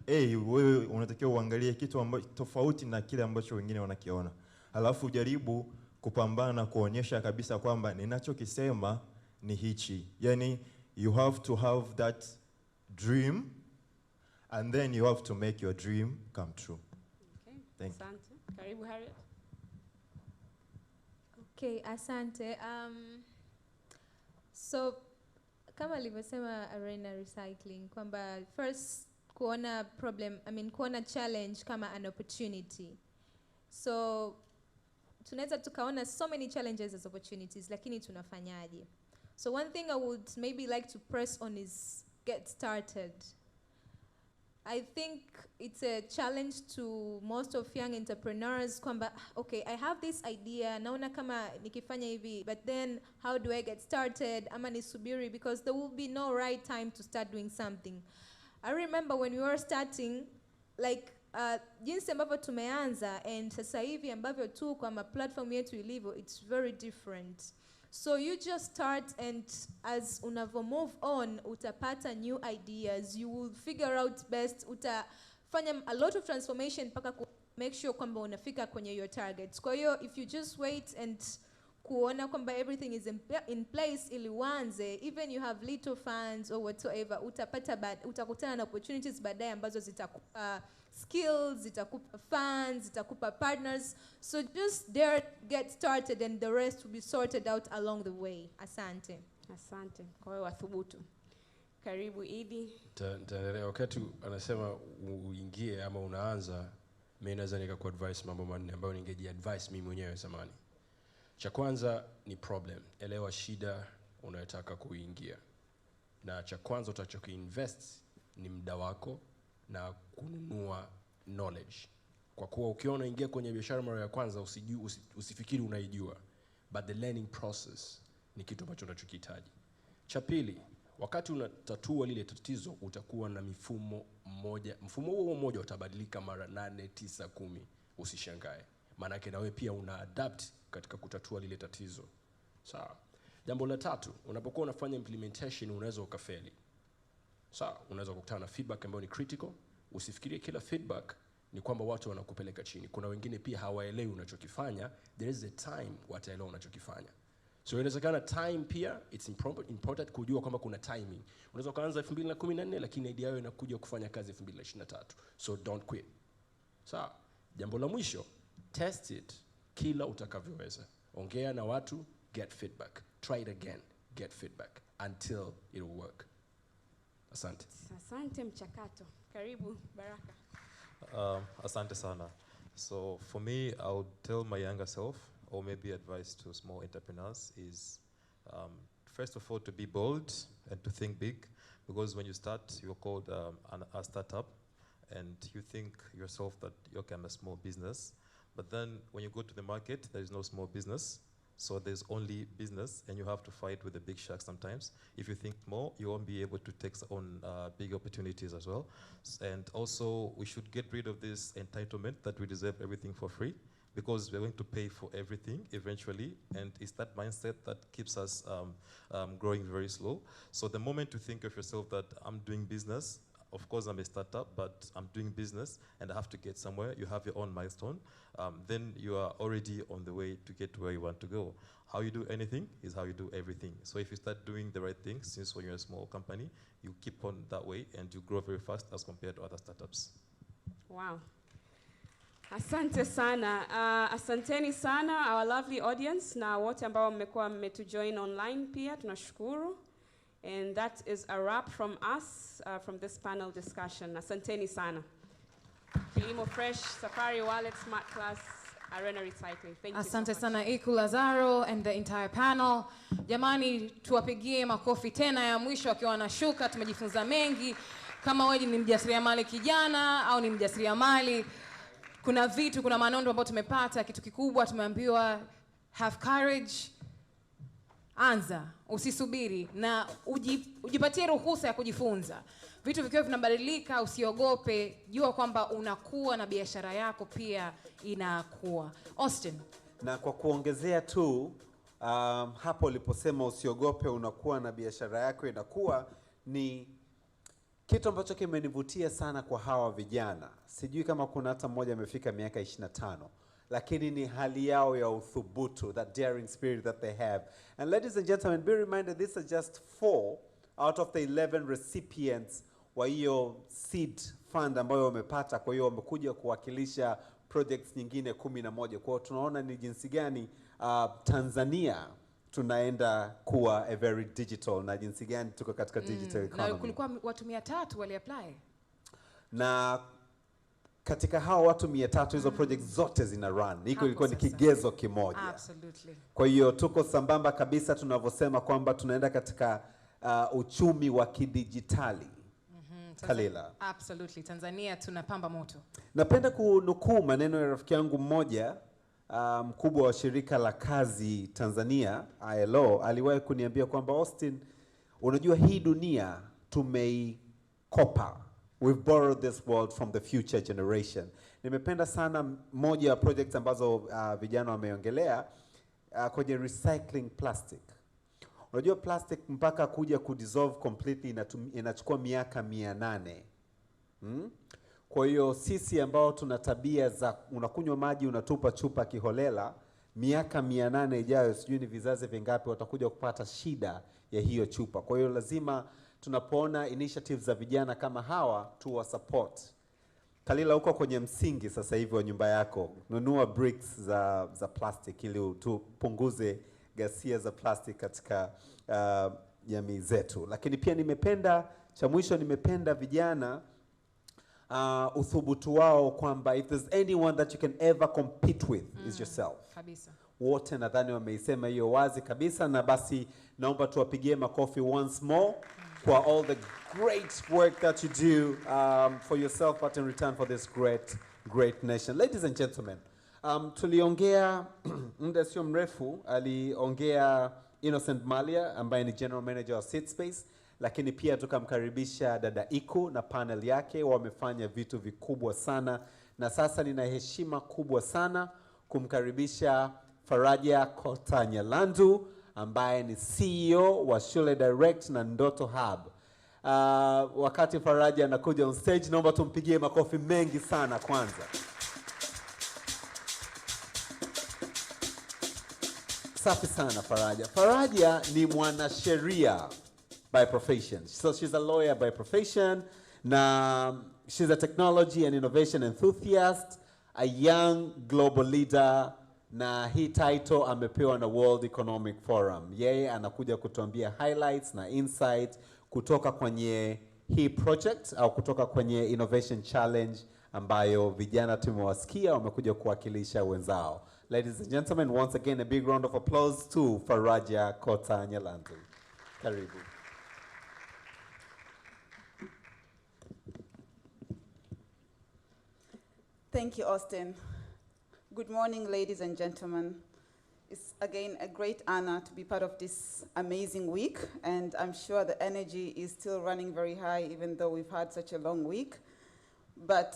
wewe unatakiwa uangalie kitu ambacho tofauti na kile ambacho wengine wanakiona. Halafu jaribu kupambana na kuonyesha kabisa kwamba ninachokisema ni hichi. Yani you have to have that dream and then you have to make your dream come true.
Okay.
Thank you.
Asante. Karibu Harriet.
Okay, asante. So kama alivyosema Arena Recycling kwamba first kuona kuona challenge kama an opportunity. So tunaweza tukaona so many challenges as opportunities, lakini tunafanyaje? So one thing I would maybe like to press on is get started. I think it's a challenge to most of young entrepreneurs kwamba okay, I have this idea, naona kama nikifanya hivi, but then how do I get started? Ama nisubiri, because there will be no right time to start doing something. I remember when we were starting, like jinsi ambavyo tumeanza and sasa hivi ambavyo tu kwa platform yetu ilivyo, it's very different. So you just start, and as unavo move on, utapata new ideas, you will figure out best, utafanya a lot of transformation mpaka make sure kwamba unafika kwenye your targets. Kwa hiyo if you just wait and kuona kwamba everything is in place ili uanze, even you have little funds or whatsoever, utakutana na opportunities baadaye ambazo zitakupa skills, zitakupa funds, zitakupa partners. So just there, get started, and the rest will be sorted out along the way. Asante.
Asante. Kwa hiyo wathubutu. Karibu Idi.
Wakati anasema uingie ama unaanza, mimi naweza nikakuadvise mambo manne ambayo ningejiadvise mimi mwenyewe zamani. Cha kwanza ni problem. Elewa shida unayotaka kuingia. Na cha kwanza utachokiinvest ni muda wako na kununua knowledge. Kwa kuwa ukiona ingia kwenye biashara mara ya kwanza usifikiri unaijua, but the learning process ni kitu ambacho unachokihitaji. Cha pili, wakati unatatua lile tatizo utakuwa na mfumo huo mmoja utabadilika mara 8, 9, 10, usishangae. Maana yake na wewe pia una adapt katika kutatua lile tatizo. Sawa. Jambo la tatu, unapokuwa unafanya implementation unaweza ukafeli. Sawa, unaweza kukutana na feedback ambayo ni critical. Usifikirie kila feedback ni kwamba watu wanakupeleka chini. Kuna wengine pia hawaelewi unachokifanya. There is a time wataelewa unachokifanya. So inawezekana time pia it's important kujua kwamba kuna timing. Unaweza kuanza 2014 lakini idea yako inakuja kufanya kazi 2023. So don't quit. Sawa. Jambo la mwisho, test it kila utakavyoweza. Ongea na watu, get feedback. Try it again, get feedback until it will work. Asante.
Asante mchakato. Karibu Baraka.
Asante sana. So for me, I would tell my younger self, or maybe advice to small entrepreneurs, is first of all to be bold and to think big, because when you start, you're called a startup, and you think yourself that you're kind of a small business. But then when you go to the market, there is no small business. So there's only business, and you have to fight with the big sharks sometimes. If you think more, you won't be able to take on big opportunities as well. And also, we should get rid of this entitlement that we deserve everything for free, because we're going to pay for everything eventually, and it's that mindset that keeps us growing very slow. So the moment you think of yourself that I'm doing business, of course I'm a startup, but I'm doing business and I have to get somewhere. You have your own milestone. Then you are already on the way to get to where you want to go. How you do anything is how you do everything. So if you start doing the right things, since when you're a small company, you keep on that way and you grow very fast as compared to other startups.
Wow. Asante sana. Asanteni sana, our lovely audience, na wote ambao mmekuwa mmetujoin online pia, tunashukuru. And that is a wrap from us, from this panel discussion. Asanteni sana. Kilimo Fresh, Safari Wallet, Smart Class, Arena Recycling. Thank you
Asante
so much.
sana Iku Lazaro and the entire panel. Jamani, tuwapigie makofi tena ya mwisho wakiwa wanashuka. Tumejifunza mengi. Kama wewe ni mjasiriamali kijana au ni mjasiriamali, kuna manondo ambayo tumepata. Kitu kikubwa tumeambiwa, have courage, anza, usisubiri na ujipatie ruhusa ya kujifunza. Vitu vikiwa vinabadilika, usiogope, jua kwamba unakuwa na biashara yako pia inakuwa. Austin.
Na kwa kuongezea tu, hapo uliposema usiogope, unakuwa na biashara yako inakuwa, ni kitu ambacho kimenivutia sana kwa hawa vijana. Sijui kama kuna hata mmoja amefika miaka 25. Lakini ni hali yao ya uthubutu, that daring spirit that they have. And ladies and gentlemen, be reminded, these are just 4 out of the 11 recipients wa hiyo seed fund ambayo wamepata. Kwa hiyo wamekuja kuwakilisha projects nyingine 11. Kwa hiyo tunaona ni jinsi gani Tanzania tunaenda kuwa a very digital, na jinsi gani tuko katika digital economy.
Na kulikuwa watu 300 wali apply. Na
katika hao watu 300 hizo projects zote zina run. Hiko ilikuwa ni kigezo kimoja.
Absolutely.
Kwa hiyo tuko sambamba kabisa tunavyosema kwamba tunaenda katika uchumi wa kidijitali. Kalila.
Absolutely. Tanzania tunapamba moto.
Napenda kunukuu maneno ya rafiki yangu mmoja, mkubwa wa shirika la kazi Tanzania, ILO, aliwahi kuniambia kwamba Austin, unajua hii dunia tumeikopa. We've borrowed this world from the future generation. Nimependa sana moja ya projects ambazo vijana wameongelea kwenye recycling plastic. Unajua plastic mpaka kuja kudissolve completely inachukua miaka 800. Kwa hiyo sisi ambao tuna tabia za unakunywa maji unatupa chupa kiholela, miaka 800 ijayo sijui ni vizazi vingapi watakuja kupata shida ya hiyo chupa. Kwa hiyo lazima tunapoona initiatives za vijana kama hawa tuwa support. Kalila, uko kwenye msingi sasa hivi wa nyumba yako, nunua bricks za plastic ili tupunguze ghasia za plastic katika jamii zetu. Lakini pia cha mwisho nimependa vijana uthubutu wao kwamba if there's anyone that you can ever compete with is yourself.
Kabisa.
Wote nadhani wameisema hiyo wazi kabisa, na basi naomba tuwapigie makofi once more for all the great work that you do for yourself, but in return for this great nation. Ladies and gentlemen, tuliongea muda sio mrefu, aliongea Innocent Malia ambaye ni General Manager wa Seed Space, lakini pia tukamkaribisha dada Iku na panel yake. Wamefanya vitu vikubwa sana, na sasa nina heshima kubwa sana kumkaribisha Faraja Kotanyalandu ambaye ni CEO wa Shule Direct na Ndoto Hub. Wakati Faraja anakuja on stage, naomba tumpigie makofi mengi sana kwanza. Safi sana Faraja. Faraja ni mwanasheria by profession. So she's a lawyer by profession. Na she's a technology and innovation enthusiast, a young global leader, na hii title amepewa na World Economic Forum. Yeye anakuja kutuambia highlights na insights kutoka kwenye hii project au kutoka kwenye innovation challenge ambayo vijana tumewasikia wamekuja kuwakilisha wenzao. Ladies and gentlemen, once again a big round of applause to Faraja Kotanyalandu. Karibu.
Thank you, Austin. Good morning, ladies and gentlemen. It's again a great honor to be part of this amazing week, and I'm sure the energy is still running very high even though we've had such a long week. But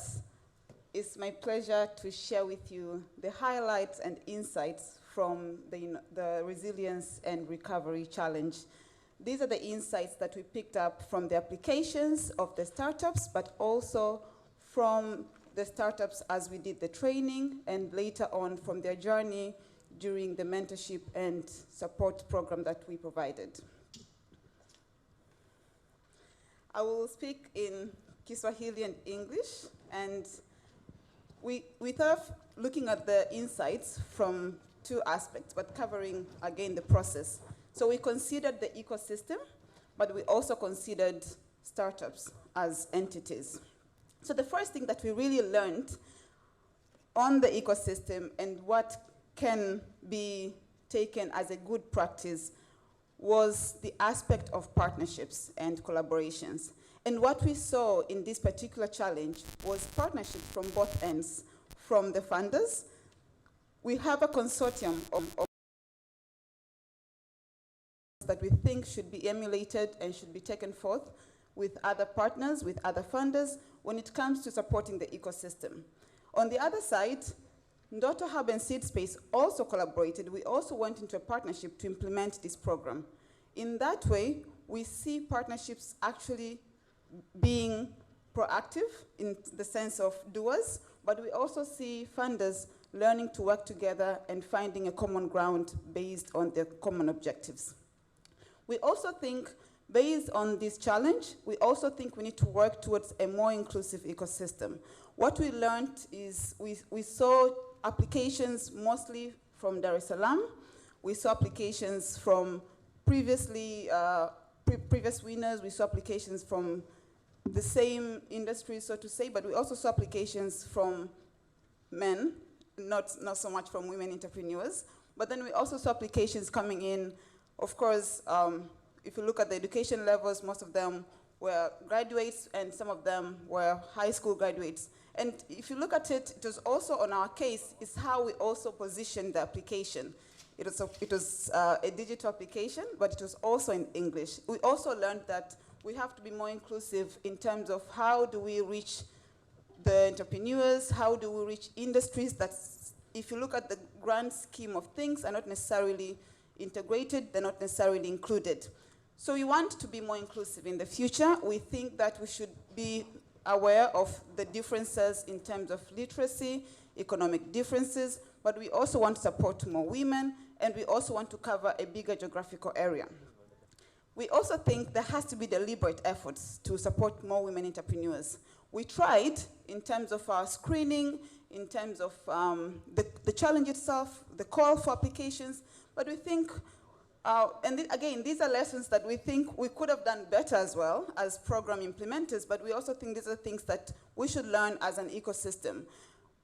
it's my pleasure to share with you the highlights and insights from the Resilience and Recovery Challenge these are the insights that we picked up from the applications of the startups, but also from the startups as we did the training, and later on from their journey during the mentorship and support program that we provided. I will speak in Kiswahili and English, and we thought of looking at the insights from two aspects, but covering, again, the process. So we considered the ecosystem, but we also considered startups as entities. So the first thing that we really learned on the ecosystem and what can be taken as a good practice was the aspect of partnerships and collaborations. And what we saw in this particular challenge was partnerships from both ends, from the funders. We have a consortium of that we think should be emulated and should be taken forth with other partners, with other funders, when it comes to supporting the ecosystem. On the other side, Ndoto Hub and Seed Space also collaborated. We also went into a partnership to implement this program. In that way, we see partnerships actually being proactive in the sense of doers, but we also see funders learning to work together and finding a common ground based on their common objectives. We also think, based on this challenge, we also think we need to work towards a more inclusive ecosystem. What we learned is we saw applications mostly from Dar es Salaam. We saw applications from previous winners. We saw applications from the same industry, so to say, but we also saw applications from men, not so much from women entrepreneurs. But then we also saw applications coming in. Of course, if you look at the education levels, most of them were graduates, and some of them were high school graduates. And if you look at it, it was also on our case, is how we also positioned the application. It was a digital application, but it was also in English. We also learned that we have to be more inclusive in terms of how do we reach the entrepreneurs, how do we reach industries that, if you look at the grand scheme of things, are not necessarily integrated, they're not necessarily included. So we want to be more inclusive in the future. We think that we should be aware of the differences in terms of literacy, economic differences, but we also want to support more women, and we also want to cover a bigger geographical area. We also think there has to be deliberate efforts to support more women entrepreneurs. We tried in terms of our screening, in terms of the challenge itself, the call for applications, but we think, again, these are lessons that we think we could have done better as well as program implementers, but we also think these are things that we should learn as an ecosystem.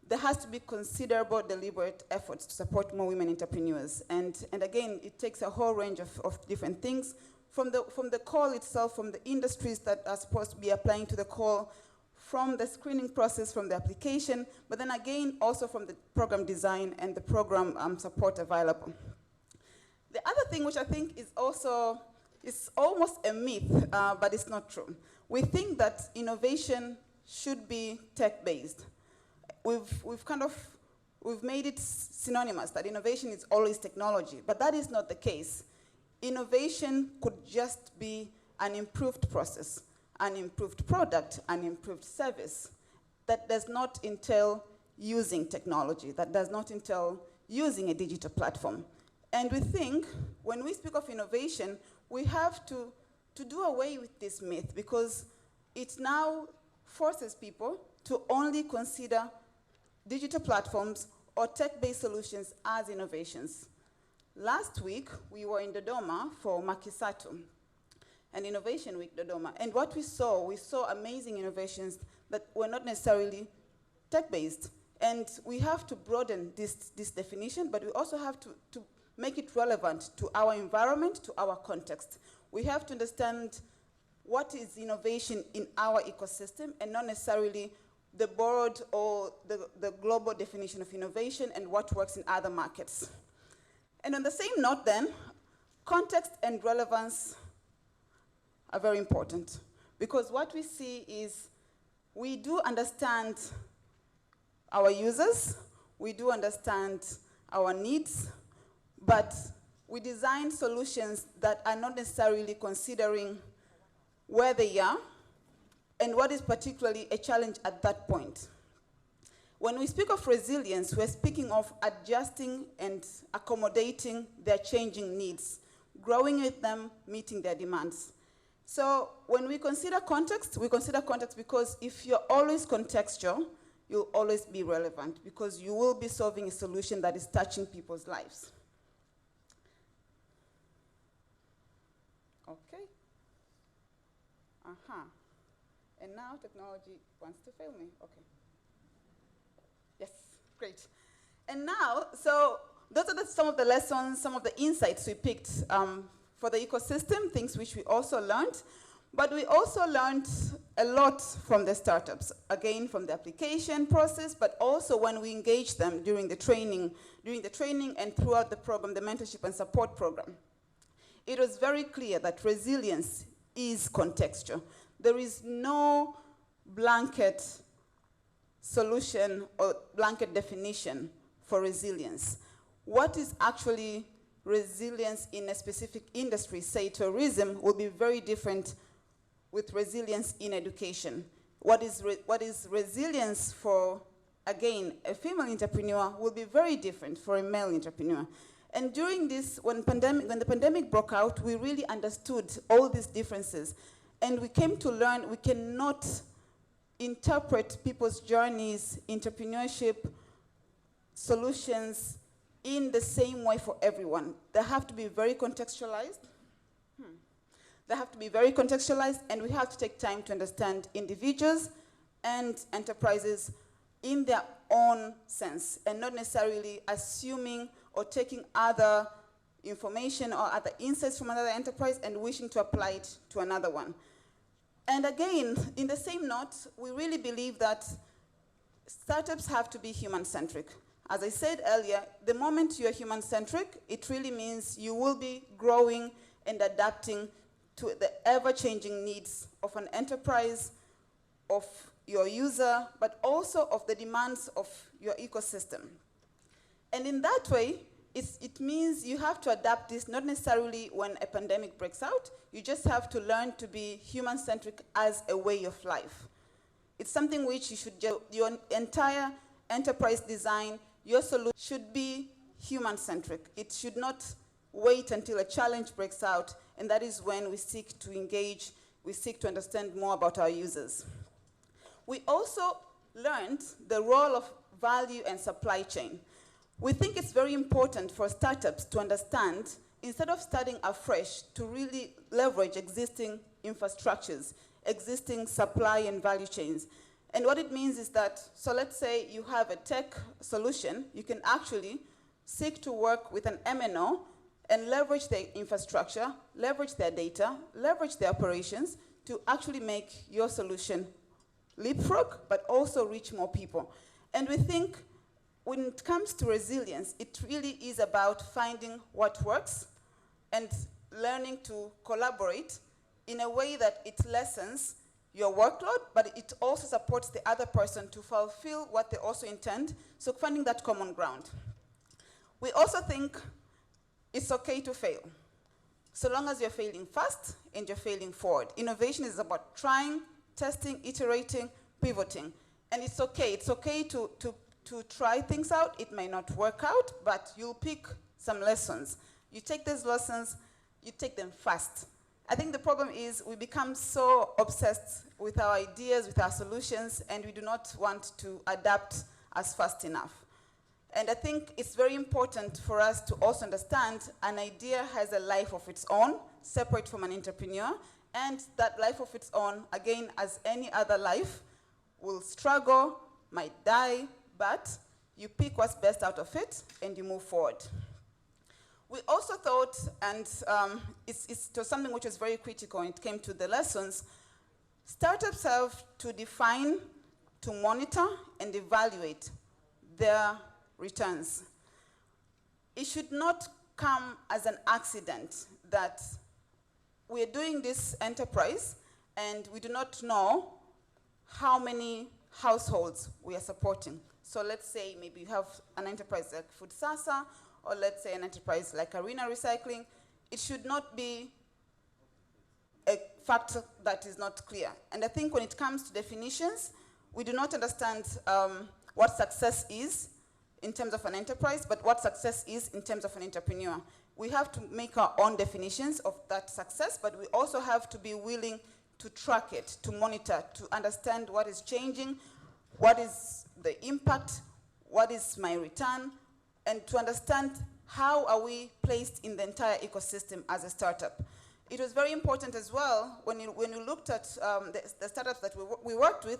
There has to be considerable deliberate efforts to support more women entrepreneurs. And again, it takes a whole range of different things, from the call itself, from the industries that are supposed to be applying to the call, from the screening process, from the application, but then again, also from the program design and the program support available. The other thing, which I think is also, is almost a myth, but it's not true. We think that innovation should be tech-based. We've made it synonymous that innovation is always technology, but that is not the case. Innovation could just be an improved process, an improved product, an improved service that does not entail using technology, that does not entail using a digital platform. And we think when we speak of innovation, we have to do away with this myth, because it now forces people to only consider digital platforms or tech-based solutions as innovations. Last week, we were in Dodoma for Makisatu, an Innovation Week Dodoma. And what we saw amazing innovations that were not necessarily tech-based. And we have to broaden this definition, but we also have to make it relevant to our environment, to our context. We have to understand what is innovation in our ecosystem, and not necessarily the borrowed or the global definition of innovation and what works in other markets. And on the same note then, context and relevance are very important, because what we see is we do understand our users, we do understand our needs, but we design solutions that are not necessarily considering where they are and what is particularly a challenge at that point. When we speak of resilience, we're speaking of adjusting and accommodating their changing needs, growing with them, meeting their demands. So when we consider context because if you're always contextual, you'll always be relevant because you will be solving a solution that is touching people's lives. Okay. And now technology wants to fail me. Okay. Yes, great. And now, so those are some of the lessons, some of the insights we picked for the ecosystem, things which we also learned. But we also learned a lot from the startups, again, from the application process, but also when we engage them during the training and throughout the program, the mentorship and support program. It was very clear that resilience is contextual. There is no blanket solution or blanket definition for resilience. What is actually resilience in a specific industry, say tourism, will be very different with resilience in education. What is resilience for, again, a female entrepreneur will be very different for a male entrepreneur. And during this, when the pandemic broke out, we really understood all these differences. And we came to learn we cannot interpret people's journeys, entrepreneurship, solutions in the same way for everyone. They have to be very contextualized. They have to be very contextualized, and we have to take time to understand individuals and enterprises in their own sense, and not necessarily assuming or taking other information or other insights from another enterprise and wishing to apply it to another one. And again, in the same note, we really believe that startups have to be human-centric. As I said earlier, the moment you're human-centric, it really means you will be growing and adapting to the ever-changing needs of an enterprise, of your user, but also of the demands of your ecosystem. And in that way, it means you have to adapt this, not necessarily when a pandemic breaks out. You just have to learn to be human-centric as a way of life. It's something which you should your entire enterprise design, your solution should be human-centric. It should not wait until a challenge breaks out, and that is when we seek to engage, we seek to understand more about our users. We also learned the role of value and supply chain. We think it's very important for startups to understand, instead of starting afresh, to really leverage existing infrastructures, existing supply and value chains. And what it means is that, so let's say you have a tech solution, you can actually seek to work with an MNO and leverage their infrastructure, leverage their data, leverage their operations to actually make your solution leapfrog, but also reach more people. And we think when it comes to resilience, it really is about finding what works and learning to collaborate in a way that it lessens your workload, but it also supports the other person to fulfill what they also intend, so finding that common ground. We also think it's okay to fail, so long as you're failing fast and you're failing forward. Innovation is about trying, testing, iterating, pivoting. And it's okay to try things out. It may not work out, but you'll pick some lessons. You take those lessons, you take them fast. I think the problem is we become so obsessed with our ideas, with our solutions, and we do not want to adapt as fast enough. And I think it's very important for us to also understand an idea has a life of its own, separate from an entrepreneur, and that life of its own, again, as any other life, will struggle, might die, but you pick what's best out of it and you move forward. We also thought, and it's something which was very critical when it came to the lessons, startups have to define, to monitor, and evaluate their returns. It should not come as an accident that we're doing this enterprise and we do not know how many households we are supporting. So let's say maybe you have an enterprise like Food Sasa or let's say an enterprise like Arena Recycling, it should not be a factor that is not clear. And I think when it comes to definitions, we do not understand what success is in terms of an enterprise, but what success is in terms of an entrepreneur. We have to make our own definitions of that success, but we also have to be willing to track it, to monitor, to understand what is changing, what is the impact, what is my return, and to understand how are we placed in the entire ecosystem as a startup. It was very important as well when you looked at the startups that we worked with,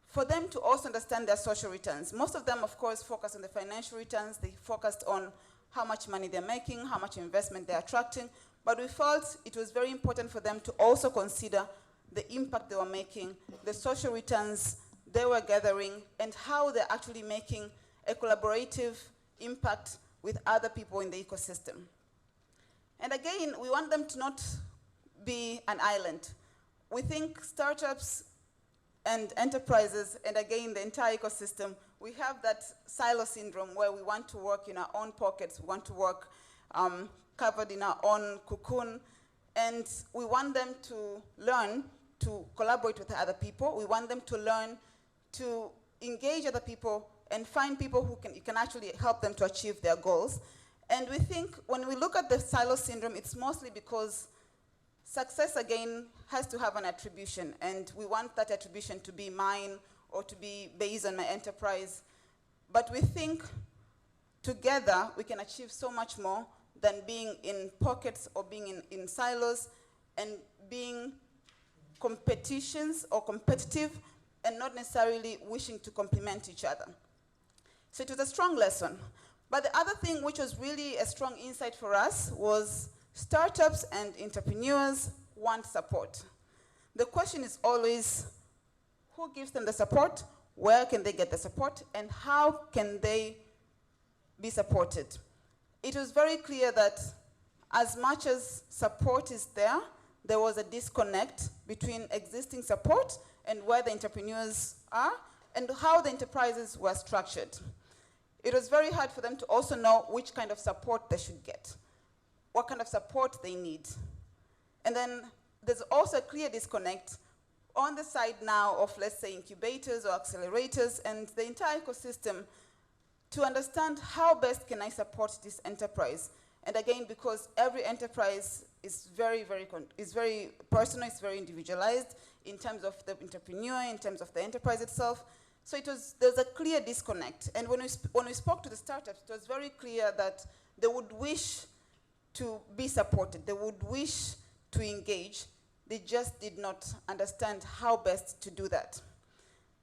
for them to also understand their social returns. Most of them, of course, focused on the financial returns. They focused on how much money they're making, how much investment they're attracting. But we felt it was very important for them to also consider the impact they were making, the social returns they were gathering, and how they're actually making a collaborative impact with other people in the ecosystem. And again, we want them to not be an island. We think startups and enterprises, and again, the entire ecosystem, we have that silo syndrome where we want to work in our own pockets, we want to work covered in our own cocoon, and we want them to learn to collaborate with other people. We want them to learn to engage other people and find people who can actually help them to achieve their goals. And we think when we look at the silo syndrome, it's mostly because success, again, has to have an attribution, and we want that attribution to be mine or to be based on my enterprise. But we think together we can achieve so much more than being in pockets or being in silos and being competitions or competitive and not necessarily wishing to complement each other. So it was a strong lesson. But the other thing which was really a strong insight for us was startups and entrepreneurs want support. The question is always, who gives them the support, where can they get the support, and how can they be supported? It was very clear that as much as support is there, there was a disconnect between existing support and where the entrepreneurs are and how the enterprises were structured. It was very hard for them to also know which kind of support they should get, what kind of support they need. And then there's also a clear disconnect on the side now of, let's say, incubators or accelerators and the entire ecosystem to understand how best can I support this enterprise. And again, because every enterprise is very personal, it's very individualized in terms of the entrepreneur, in terms of the enterprise itself. So there's a clear disconnect. And when we spoke to the startups, it was very clear that they would wish to be supported. They would wish to engage. They just did not understand how best to do that.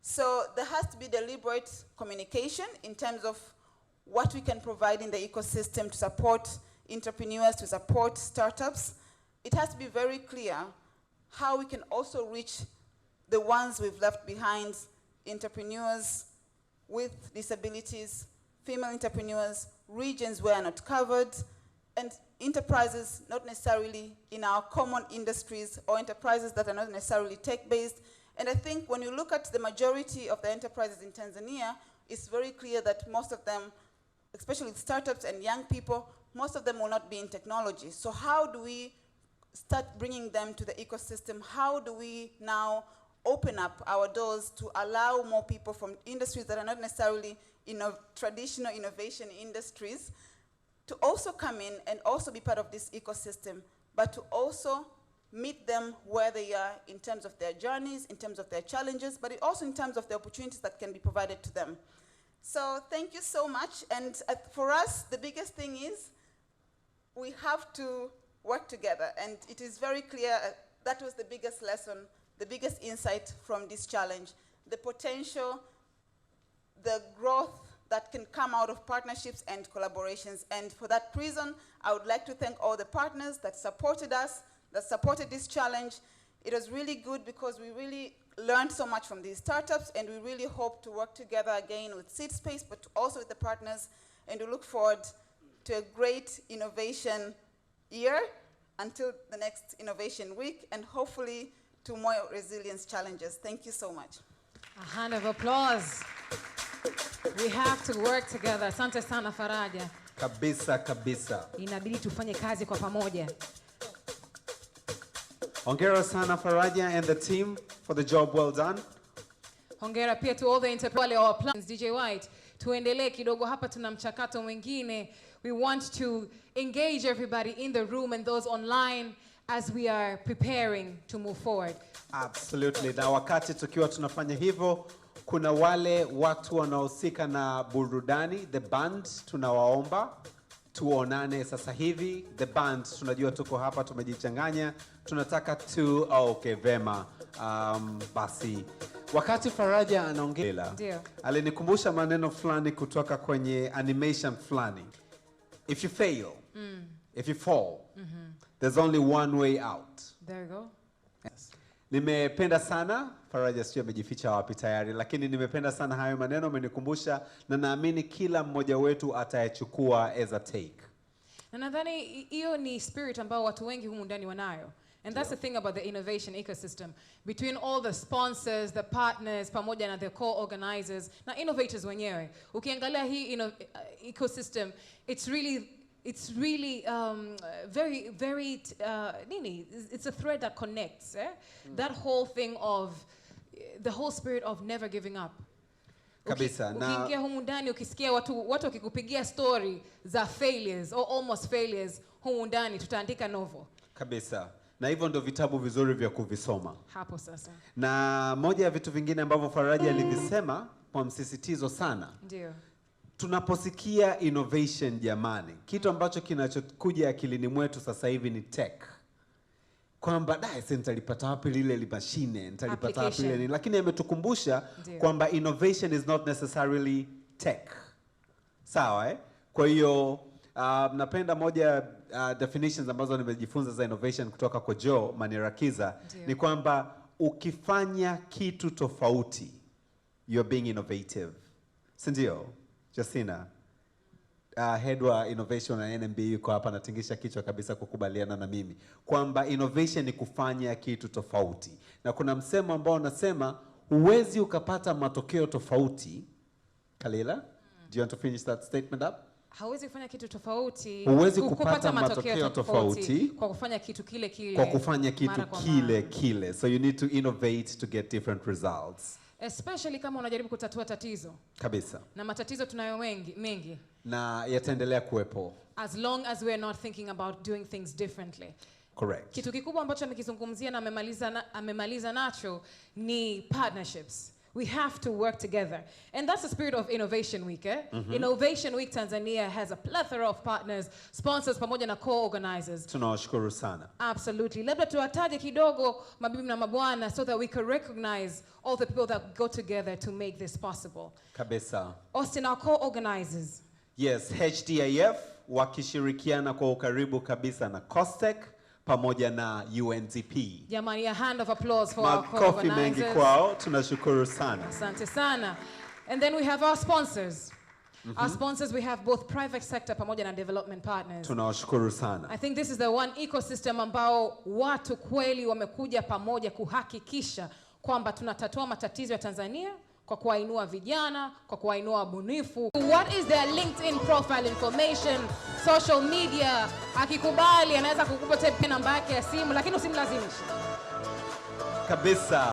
So there has to be deliberate communication in terms of what we can provide in the ecosystem to support entrepreneurs, to support startups. It has to be very clear how we can also reach the ones we've left behind, entrepreneurs with disabilities, female entrepreneurs, regions where are not covered, and enterprises not necessarily in our common industries or enterprises that are not necessarily tech-based. And I think when you look at the majority of the enterprises in Tanzania, it's very clear that most of them, especially startups and young people, most of them will not be in technology. So how do we start bringing them to the ecosystem? How do we now open up our doors to allow more people from industries that are not necessarily traditional innovation industries to also come in and also be part of this ecosystem, but to also meet them where they are in terms of their journeys, in terms of their challenges, but also in terms of the opportunities that can be provided to them. So thank you so much. And for us, the biggest thing is we have to work together. And it is very clear that was the biggest lesson, the biggest insight from this challenge, the potential, the growth that can come out of partnerships and collaborations. And for that reason, I would like to thank all the partners that supported us, that supported this challenge. It was really good because we really learned so much from these startups, and we really hope to work together again with Seed Space, but also with the partners, and we look forward to a great innovation year until the next Innovation Week, and hopefully to more resilience challenges. Thank you so much.
A hand of applause. We have to work together. Asante sana Faraja.
Kabisa kabisa.
Inabidi tufanye kazi kwa pamoja.
Hongera sana Faraja and the team for the job well done.
Hongera pia to all the our plans. DJ White, tuendelee kidogo hapa, tuna mchakato mwingine. We want to engage everybody in the room and those online as we are preparing to move forward.
Absolutely. Na wakati tukiwa tunafanya hivyo, kuna wale watu wanaohusika na burudani, the band, tunawaomba tuonane sasa hivi. The band, tunajua tuko hapa tumejichanganya, tunataka okay, vema. Basi wakati Faraja anaongea, alinikumbusha maneno fulani kutoka kwenye animation fulani. If you fail, if you fall, there's only one way out.
There you go.
Yes. Nimependa sana Faraja, sio amejificha wapi tayari, lakini nimependa sana hayo maneno, amenikumbusha na naamini kila mmoja wetu atayachukua as a take.
Na nadhani hiyo ni spirit ambao watu wengi humu ndani wanayo. And that's the thing about the innovation ecosystem. Between all the sponsors, the partners, pamoja na the co-organizers, na innovators wenyewe. Ukiangalia hii ecosystem, it's really very it's a thread that connects. That whole thing of the whole spirit of never giving up.
Kabisa.
Ukiingia humu ndani ukisikia watu wakikupigia story za failures or almost failures humu ndani, tutaandika novel.
Kabisa. Na hivyo ndo vitabu vizuri vya kuvisoma.
Hapo sasa.
Na moja ya vitu vingine ambavyo Faraja alivisema kwa msisitizo sana.
Ndio.
Tunaposikia innovation jamani, kitu ambacho kinachokuja akilini mwetu sasa hivi ni tech. Kwamba dai nitalipata wapi lile mashine, nitalipata wapi lile, lakini ametukumbusha kwamba innovation is not necessarily tech. Sawa Kwa hiyo napenda moja definitions ambazo nimejifunza za innovation kutoka kwa Joe Manirakiza ni kwamba ukifanya kitu tofauti, you're being innovative. Sindio? Justina, head wa innovation na NMB yuko hapa natingisha kichwa kabisa kukubaliana na mimi kwamba innovation ni kufanya kitu tofauti. Na kuna msemo ambao unasema huwezi ukapata matokeo tofauti. Kalila, do you want to finish that statement up?
Hauwezi kufanya kitu tofauti.
Huwezi kupata matokeo tofauti
kwa kufanya kitu kile kile.
Kwa kufanya kitu kile. So you need to innovate to get different results.
Especially kama unajaribu kutatua tatizo.
Kabisa.
Na matatizo tunayo mengi.
Na yataendelea kuwepo.
As long as we are not thinking about doing things differently.
Correct.
Kitu kikubwa ambacho amekizungumzia na amemaliza nacho ni partnerships. We have to work together. And that's the spirit of Innovation Week. Innovation Week Tanzania has a plethora of partners, sponsors, pamoja na co-organizers.
Tunawashukuru sana.
Absolutely. Labda tuwataje kidogo mabibi na mabwana so that we can recognize all the people that go together to make this possible.
Kabisa.
Austin, our co-organizers.
Yes, HDIF wakishirikiana kwa ukaribu kabisa na COSTECH pamoja na UNDP.
Jamani, a hand of applause for our co-organizers.
Makofi mengi kwao, tunashukuru sana.
Asante sana. And then we have our sponsors. Our sponsors, we have both private sector pamoja na development partners.
Tunawashukuru sana.
I think this is the one ecosystem ambao watu kweli wamekuja pamoja kuhakikisha kwamba tunatatua matatizo ya Tanzania kwa kuwainua vijana, kwa kuwainua wabunifu. What is their LinkedIn profile information, social media? Akikubali anaweza kukupa namba yake ya simu, lakini usimlazimishe.
Kabisa.